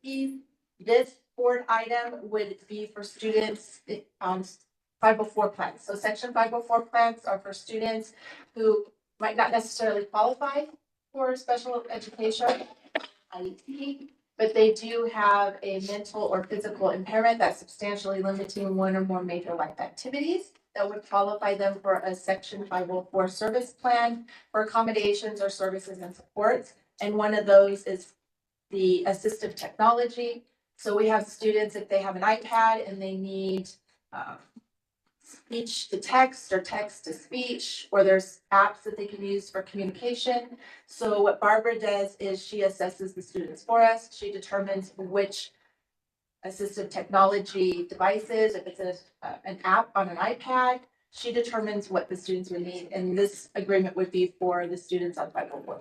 This board item would be for students on 504 plans. So section 504 plans are for students who might not necessarily qualify for special education, IEP, but they do have a mental or physical impairment that's substantially limiting one or more major life activities that would qualify them for a section 504 service plan for accommodations or services and supports. And one of those is the assistive technology. So we have students, if they have an iPad and they need speech to text or text to speech, or there's apps that they can use for communication. So what Barbara does is she assesses the students for us. She determines which assistive technology devices, if it's an app on an iPad, she determines what the students would need. And this agreement would be for the students on 504.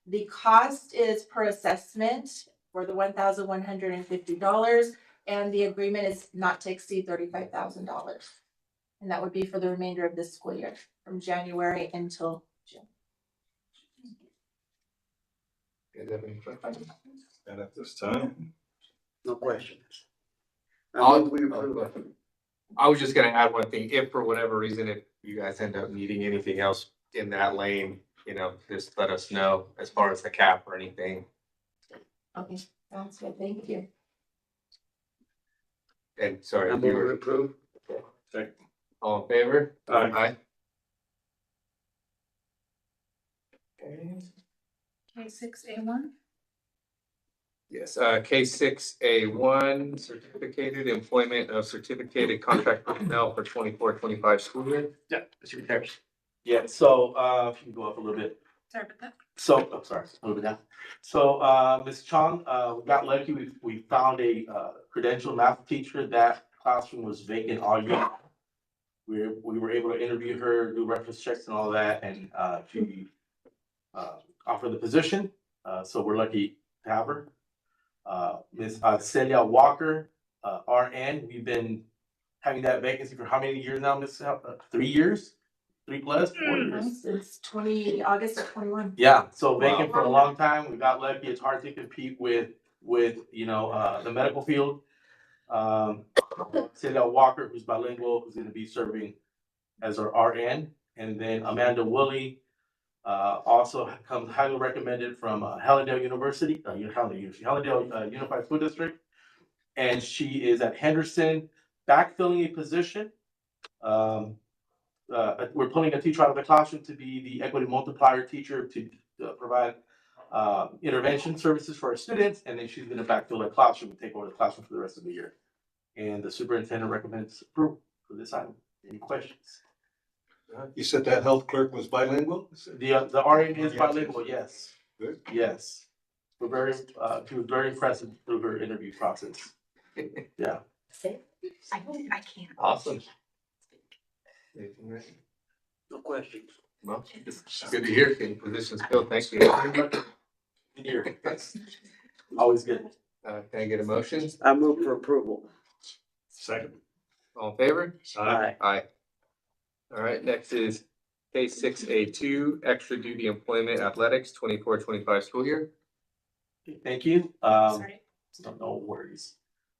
The cost is per assessment for the $1,150, and the agreement is not to exceed $35,000. And that would be for the remainder of this school year, from January until June. And at this time, No questions. I was just gonna add one thing. If for whatever reason, if you guys end up needing anything else in that lane, just let us know as far as the cap or anything. Okay, sounds good. Thank you. And sorry, I if you move we were approve. all in favor? Aye. K6A1. Yes, K6A1, certificated employment of certificated contract personnel for 24-25 school year. Yeah, Mr. Terry. Yeah, so, if you can go up a little bit. Sorry about that. So, I'm sorry, a little bit down. So, Ms. Chong, we got lucky, we found a credentialed math teacher. That classroom was vacant all year. We were able to interview her, do reference checks and all that, and she offered the position. So we're lucky to have her. Ms. Celia Walker, RN, we've been having that vacancy for how many years now, Ms. 3 years? 3+, 4 years? Since August of 21. Yeah, so vacant for a long time. We got lucky. It's hard to compete with the medical field. Celia Walker, who's bilingual, who's gonna be serving as our RN. And then Amanda Woolley, also comes highly recommended from Hallandale University, Hallandale Unified School District. And she is at Henderson, backfilling a position. We're pulling a teacher out of the classroom to be the equity multiplier teacher to provide intervention services for our students. And then she's gonna backfill that classroom and take over the classroom for the rest of the year. And the superintendent recommends approval for this item. Any questions? You said that health clerk was bilingual? The RN is bilingual, yes. Good. Yes. She was very impressive through her interview process. Yeah. I can't. Awesome. Anything, Rick? No questions. Well, it's good to hear. Any positions filled. Thank you. Here. Always good. Can I get a motion? I move for approval. Second. All in favor? Aye. Aye. All right, next is case 6A2, extra duty employment athletics, 24-25 school year. Thank you. Sorry. No worries.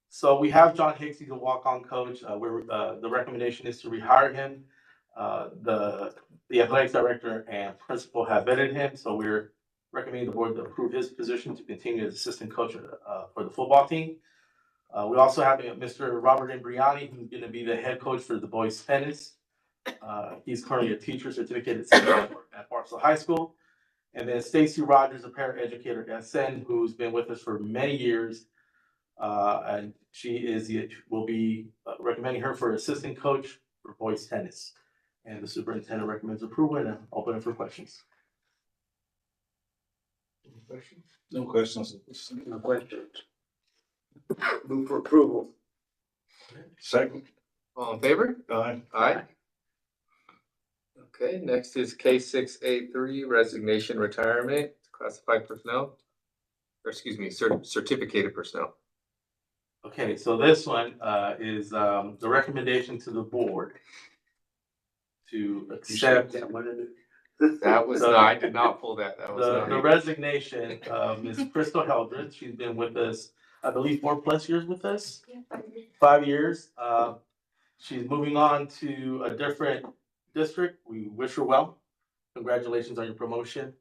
So we have John Hicks, he's a walk-on coach. The recommendation is to rehire him. The athletics director and principal have vetted him, so we're recommending the board to approve his position to continue as assistant coach for the football team. We also have Mr. Robert Imbriani, who's going to be the head coach for the boys tennis. He's currently a teacher certificate at Barstow High School. And then Stacy Rogers, a paraeducator at SEN, who's been with us for many years. And we'll be recommending her for assistant coach for boys tennis. And the superintendent recommends approval, and I'm open for questions. No questions. No questions. Move for approval. Second. All in favor? Aye. Aye. Okay, next is case 6A3, resignation, retirement, classified personnel. Or excuse me, certificated personnel. Okay, so this one is the recommendation to the board to accept. That was not, I did not pull that. That was not. The resignation of Ms. Crystal Heldred. She's been with us, I believe, 4+ years with us. 5 years. She's moving on to a different district. We wish her well. Congratulations on your promotion.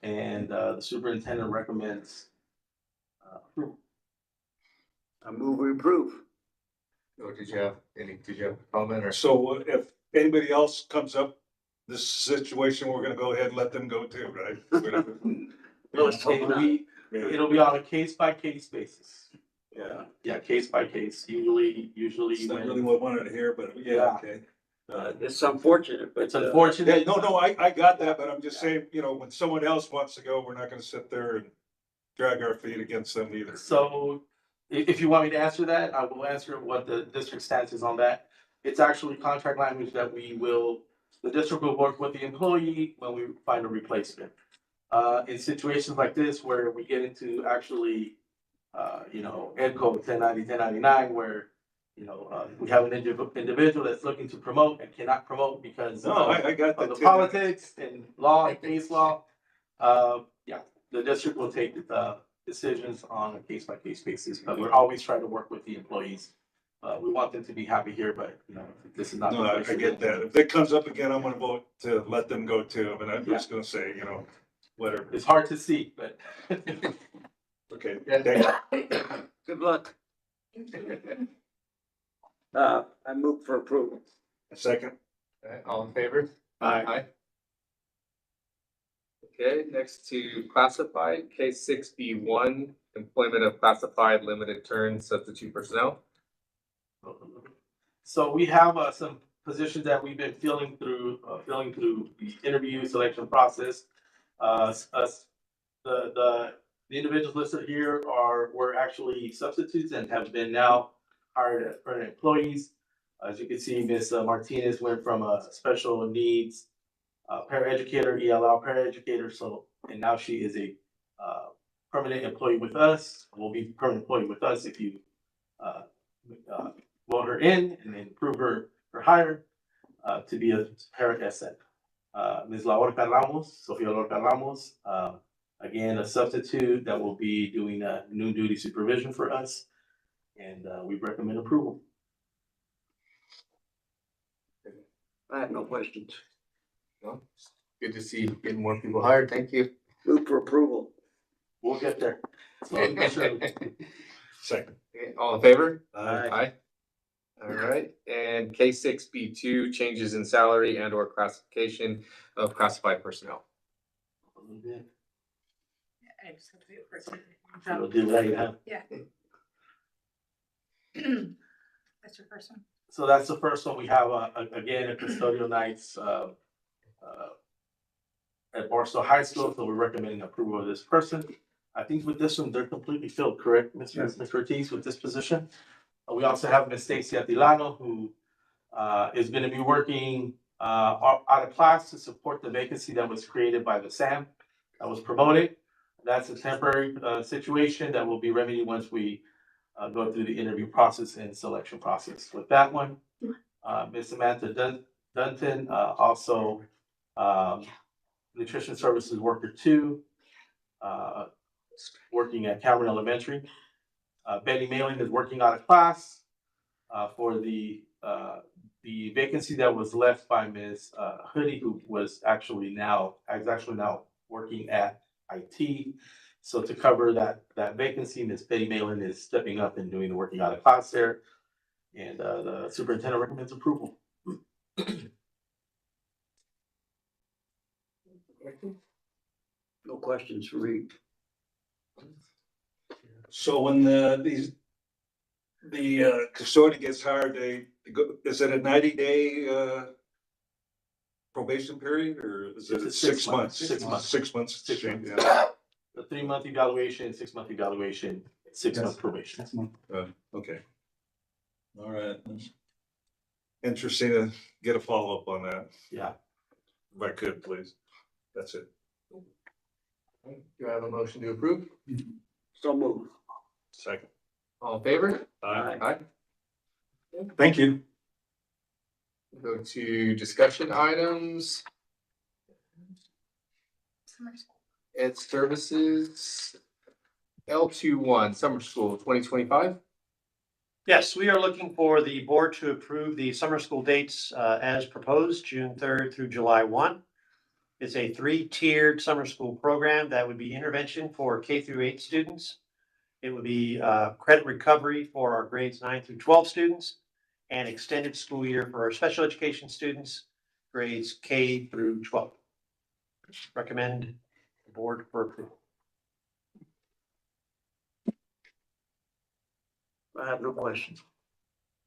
And the superintendent recommends approval. I move we approve. Or did you have a comment or? So if anybody else comes up this situation, we're gonna go ahead and let them go too, right? It'll be on a case-by-case basis. Yeah, case by case. Usually. It's not really what I wanted to hear, but yeah, okay. It's unfortunate, but. It's unfortunate. Yeah, no, I got that, but I'm just saying, when someone else wants to go, we're not gonna sit there and drag our feet against them either. So if you want me to answer that, I will answer what the district stance is on that. It's actually contract language that the district will work with the employee when we find a replacement. In situations like this where we get into actually, Ed Code 1090, 1099, where, we have an individual that's looking to promote and cannot promote because I got of that the politics and law and case law. The district will take decisions on a case-by-case basis, but we're always trying to work with the employees. We want them to be happy here, but this is not. No, I get that. If it comes up again, I'm gonna vote to let them go too. I mean, I'm just gonna say, whatever. It's hard to see, but. Okay. Good luck. I move for approval. Second. Okay, all in favor? Aye. Okay, next to classified, case 6B1, employment of classified limited term substitute personnel. So we have some positions that we've been filling through the interview selection process. The individuals listed here were actually substitutes and have been now hired as permanent employees. As you can see, Ms. Martinez went from a special needs paraeducator, ELL paraeducator, and now she is a permanent employee with us. Will be permanent employee with us if you vote her in and then approve her hire to be a para SN. Ms. Sofia Lorca Ramos, again, a substitute that will be doing noon duty supervision for us. and we recommend approval. I have no questions. Well, good to see getting more people hired. Thank you. Move for approval. We'll get there. Second. Okay, all in favor? Aye. Aye. All right, and K6B2, changes in salary and or classification of classified personnel. Yeah, I just have to do it first. We'll do that, yeah. Yeah. That's your first one. So that's the first one. We have, again, a custodial nights, at Barstow High School, so we're recommending approval of this person. I think with this one, they're completely filled, correct, Mr. Ortiz, with this position? We also have Ms. Stacy Atilano, who is gonna be working out of class to support the vacancy that was created by the SAM that was promoted. That's a temporary situation that will be remedied once we go through the interview process and selection process. With that one, Ms. Samantha Dunton, also Nutrition Services Worker 2, working at Cameron Elementary. Betty Mailing is working out of class for the vacancy that was left by Ms. Hoodie, who was actually now working at IT. So to cover that vacancy, Ms. Betty Mailing is stepping up and doing the working out of class there. And the superintendent recommends approval. No questions for me. So when the custodian gets hired, is it a 90-day probation period, or is it It's 6 months? 6 months. 6 months. 6 months. Yeah. The 3-month evaluation, 6-month evaluation, 6-month probation. Okay. All right. Interesting to get a follow-up on that. Yeah. If I could, please. That's it. Do I have a motion to approve? So move. Second. All in favor? Aye. Aye. Thank you. Go to discussion items. Summer school. Ed Services, L21, Summer School 2025. Yes, we are looking for the board to approve the summer school dates as proposed, June 3rd through July 1. It's a 3-tiered summer school program that would be intervention for K through 8 students. It would be credit recovery for our grades 9 through 12 students, and extended school year for our special education students, grades K through 12. Recommend the board for approval. I have no questions.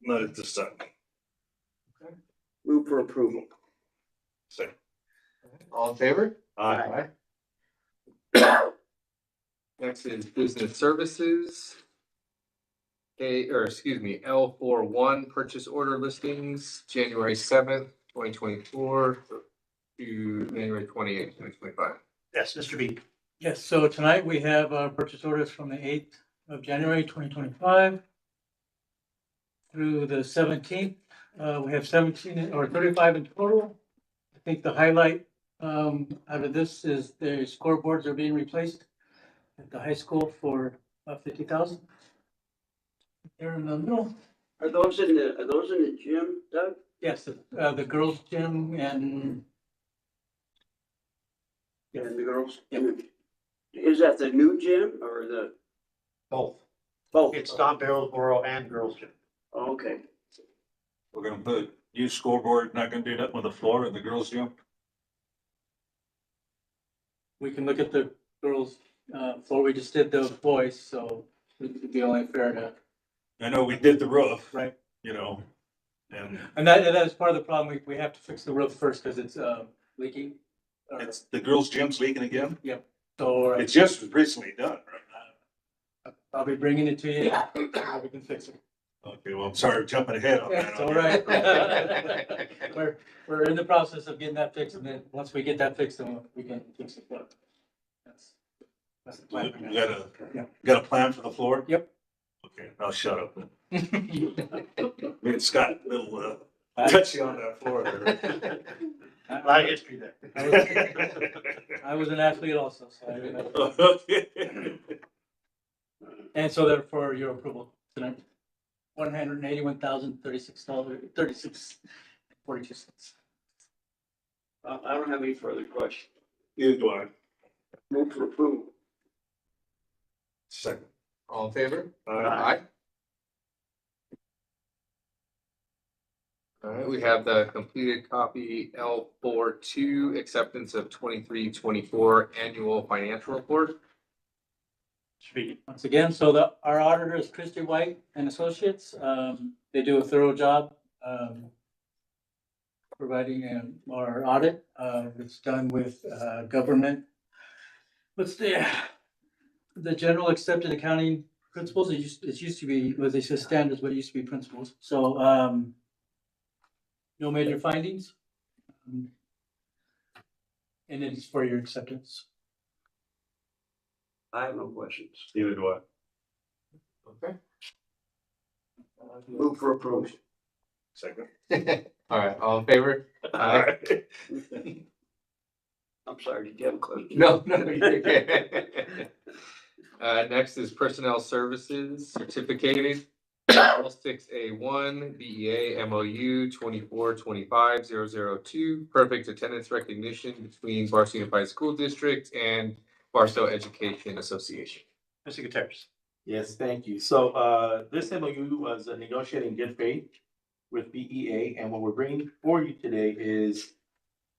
Not at this time. Move for approval. Second. All in favor? Aye. Next is business services. L41 purchase order listings, January 7th, 2024 to January 28th, 2025. Yes, Mr. B. Yes, so tonight we have purchase orders from the 8th of January 2025 through the 17th. We have 17 or 35 in total. I think the highlight out of this is the scoreboards are being replaced at the high school for $50,000. They're in the middle. Are those in the gym, Doug? Yes, the girls' gym and And the girls? Yep. Is that the new gym or the? Both. Both. It's Don Barrelsboro and girls gym. Okay. We're gonna put new scoreboard, not gonna do nothing with the floor in the girls' gym? we can look at the girls' floor. We just did the boys, so it'd be only fair to. I know we did the roof. Right. You know, And that is part of the problem. We have to fix the roof first because it's leaking. it's, the girls' gym's leaking again? Yep. So It just was recently done, right? I'll be bringing it to you. We can fix it. Okay, well, I'm sorry, jumping ahead on that. It's all right. We're in the process of getting that fixed, and then once we get that fixed, then we can fix the floor. That's the plan. You got a plan for the floor? Yep. Okay, I'll shut up then. Me and Scott, a little touchy on that floor there. A lot of history there. I was an athlete also, so I, and so therefore your approval tonight. $181,036.42. I don't have any further questions. Neither do I. Move for approval. Second. All in favor? Aye. All right, we have the completed copy L42, acceptance of 23-24 annual financial report. Once again, so our auditor is Christie White and Associates. They do a thorough job providing our audit. It's done with government. What's the general accepted accounting principles? It used to be, what they say standards, but it used to be principles. So no major findings. And it's for your acceptance. I have no questions. Neither do I. Okay. Move for approval. Second. All right, all in favor? Aye. I'm sorry, did you have a question? No, you're okay. Next is personnel services certificated. L6A1 BEA MOU 2425-002, perfect attendance recognition between Barstow Unified School District and Barstow Education Association. Mr. Gutierrez. Yes, thank you. So this MOU was negotiated in good faith with BEA, and what we're bringing for you today is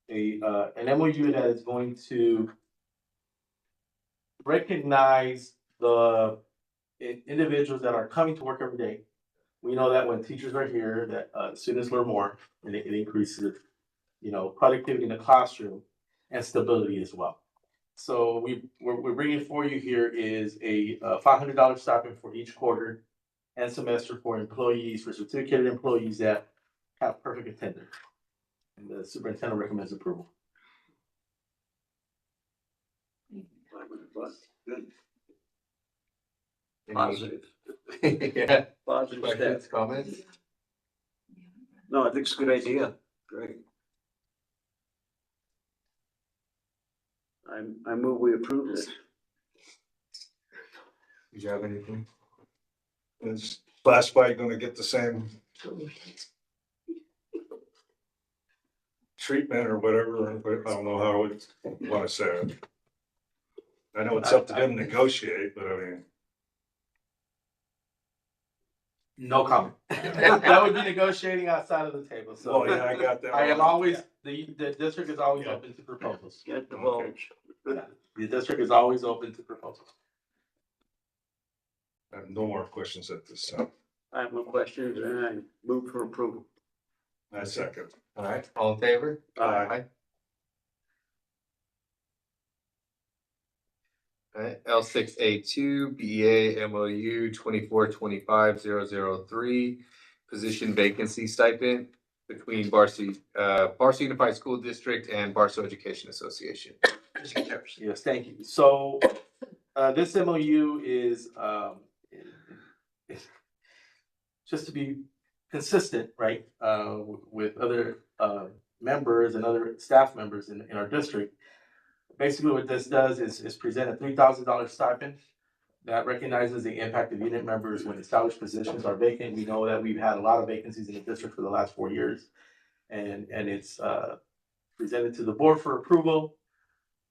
an MOU that is going to recognize the individuals that are coming to work every day. We know that when teachers are here, that students learn more, and it increases, productivity in the classroom and stability as well. So we're bringing for you here is a $500 stipend for each quarter and semester for employees, for certificated employees that have perfect attendance. And the superintendent recommends approval. Good. Any- Positive. Yeah, Positive questions, step. comments? No, I think it's a good idea. Great. I move we approve this. Did you have anything? Is classified gonna get the same treatment or whatever? I don't know how I would want to say it. I know it's up to them to negotiate, but I mean. No comment. That would be negotiating outside of the table. So Well, yeah, I got that. I am always, the district is always open to proposals. Get the vote. The district is always open to proposals. I have no more questions at this time. I have no questions and I move for approval. I second. All right, all in favor? Aye. All right, L6A2 BEA MOU 2425-003, position vacancy stipend between Barstow Unified School District and Barstow Education Association. Mr. Gutierrez. Yes, thank you. So this MOU is just to be consistent, right, with other members and other staff members in our district. Basically, what this does is present a $3,000 stipend that recognizes the impact of unit members when established positions are vacant. We know that we've had a lot of vacancies in the district for the last 4 years, and it's presented to the board for approval,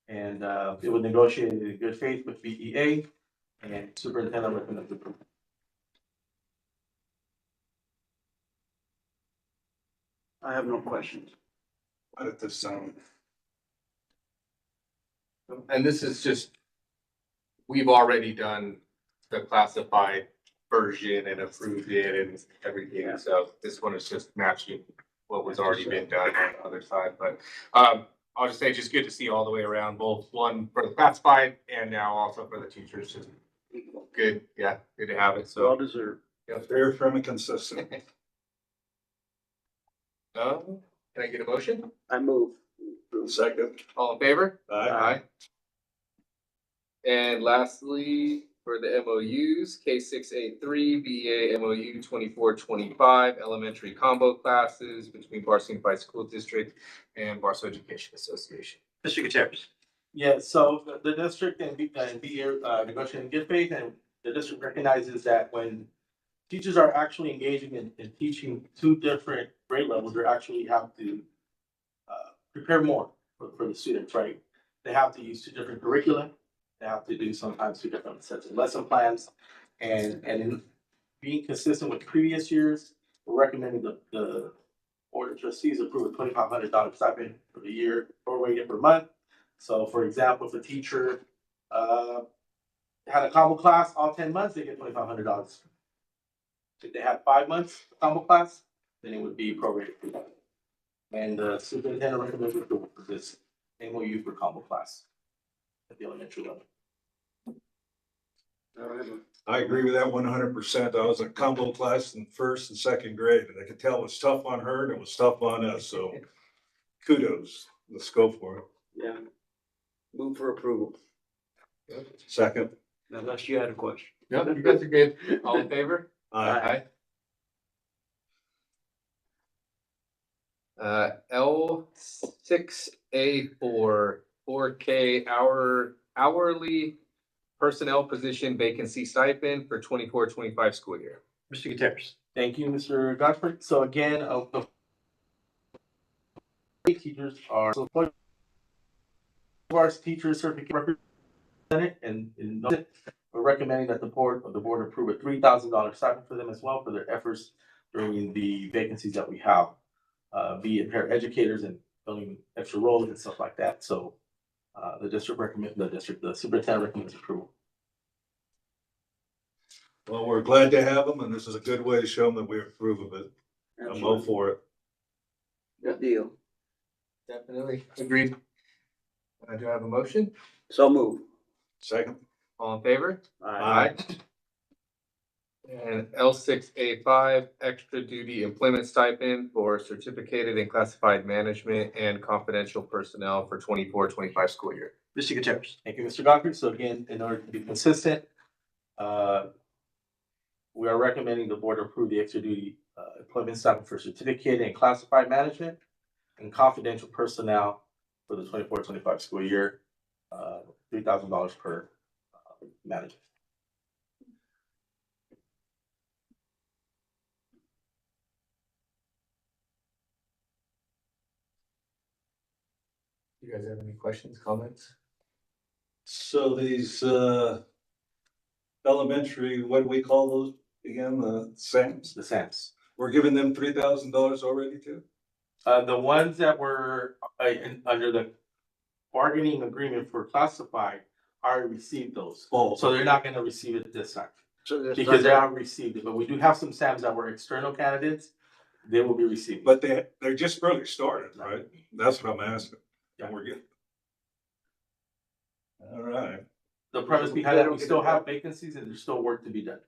and it was negotiated in good faith with BEA, and superintendent recommends approval. I have no questions. Not at this time. And this is just, we've already done the classified version and approved it and everything. So this one is just matching what was already been done on the other side. But I'll just say just good to see all the way around, both one for the classified and now also for the teachers. Just good. Yeah, good to have it. So Well deserved. Yeah, fair, firm, and consistent. Can I get a motion? I move. Second. All in favor? Aye. And lastly, for the MOUs, K6A3 BEA MOU 2425 elementary combo classes between Barstow Unified School District and Barstow Education Association. Mr. Gutierrez. Yeah, so the district and BEA negotiating in good faith, and the district recognizes that when teachers are actually engaging in teaching two different grade levels. They actually have to prepare more for the students, right? They have to use two different curricula. They have to do sometimes two different sets of lesson plans. And in being consistent with previous years, we're recommending the board of trustees approve a $2,500 stipend for the year, prorated per month. So for example, if a teacher had a combo class all 10 months, they get $2,500. If they had 5 months combo class, then it would be prorated. And the superintendent recommends approval for this MOU for combo class at the elementary level. I agree with that 100%. I was a combo class in first and second grade, and I could tell it was tough on her and it was tough on us, so kudos. Let's go for it. Yeah. Move for approval. Second. Unless you had a question. No, you guys are good. All in favor? Aye. L6A4, 4K hourly personnel position vacancy stipend for 24-25 school year. Mr. Gutierrez. Thank you, Mr. Godfrey. So again, teachers are teachers certificate represented and we're recommending that the board approve a $3,000 stipend for them as well for their efforts during the vacancies that we have, be it paraeducators and filling extra roles and stuff like that. So the superintendent recommends approval. Well, we're glad to have them, and this is a good way to show them that we approve of it. I'm all for it. Good deal. Definitely agreed. Do I have a motion? So move. Second. All in favor? Aye. And L6A5, extra duty employment stipend for certificated and classified management and confidential personnel for 24-25 school year. Mr. Gutierrez. Thank you, Mr. Godfrey. So again, in order to be consistent, we are recommending the board approve the extra duty employment stipend for certificated and classified management and confidential personnel for the 24-25 school year, $3,000 per manager. You guys have any questions, comments? So these elementary, what do we call those again? The SAMs? The SAMs. We're giving them $3,000 already too? The ones that were under the bargaining agreement for classified already received those. Oh, so they're not going to receive it this time So because they haven't received it. But we do have some SAMs that were external candidates. They will be received. But they're just barely started, right? That's what I'm asking. Yeah. We're good. All right. The premise behind that, we still have vacancies and there's still work to be done.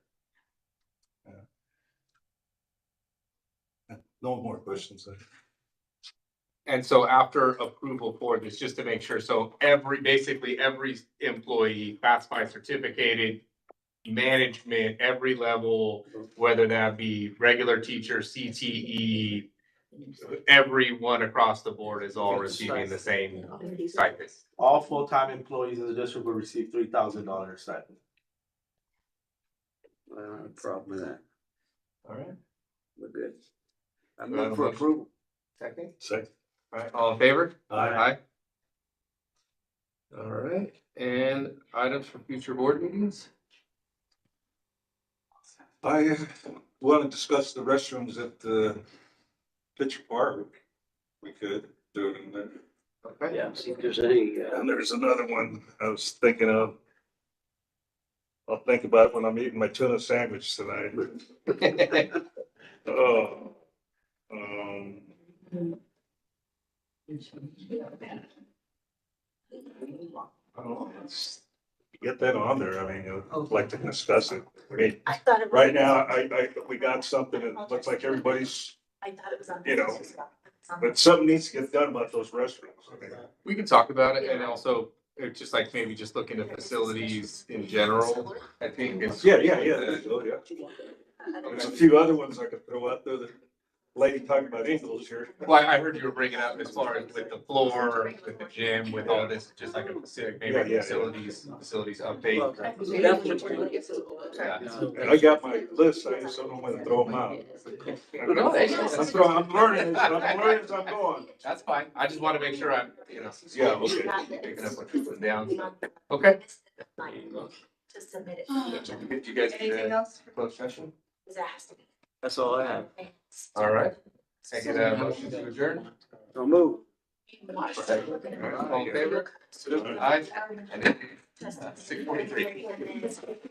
No more questions. And so after approval for this, just to make sure, so basically every employee, classified, certificated, management, every level, whether that be regular teacher, CTE, everyone across the board is all receiving the same stipend. All full-time employees in the district will receive $3,000 stipend. No problem with that. All right. We're good. I move for approval. Second? Second. All right, all in favor? Aye. All right, and items for future board meetings? I want to discuss the restrooms at the Pitcher Park. We could do it in there. Okay. Yeah, see if there's any. And there's another one I was thinking of. I'll think about it when I'm eating my tuna sandwich tonight. Oh. Let's get that on there. I mean, I'd like to discuss it. I mean, right now, we got something that looks like everybody's, you know, but something needs to get done about those restrooms. I mean, We can talk about it, and also, it's just like maybe just look into facilities in general, I think it's. yeah. There you go, yeah. There's a few other ones I could throw out there that lady talking about Ingles here. Well, I heard you were bringing up as far as with the floor, with the gym, with all this, just like a facility, maybe Yeah. facilities update. Yeah. And I got my list, I just don't know when to throw them out. I'm learning as I'm going. That's fine. I just want to make sure I'm, Yeah, okay. picking up what you're putting down. Okay. To submit it. Did you guys Anything else? closed session? That's all I have. All right. Take a motion to adjourn. So move. All in favor? Aye. And then 6:43.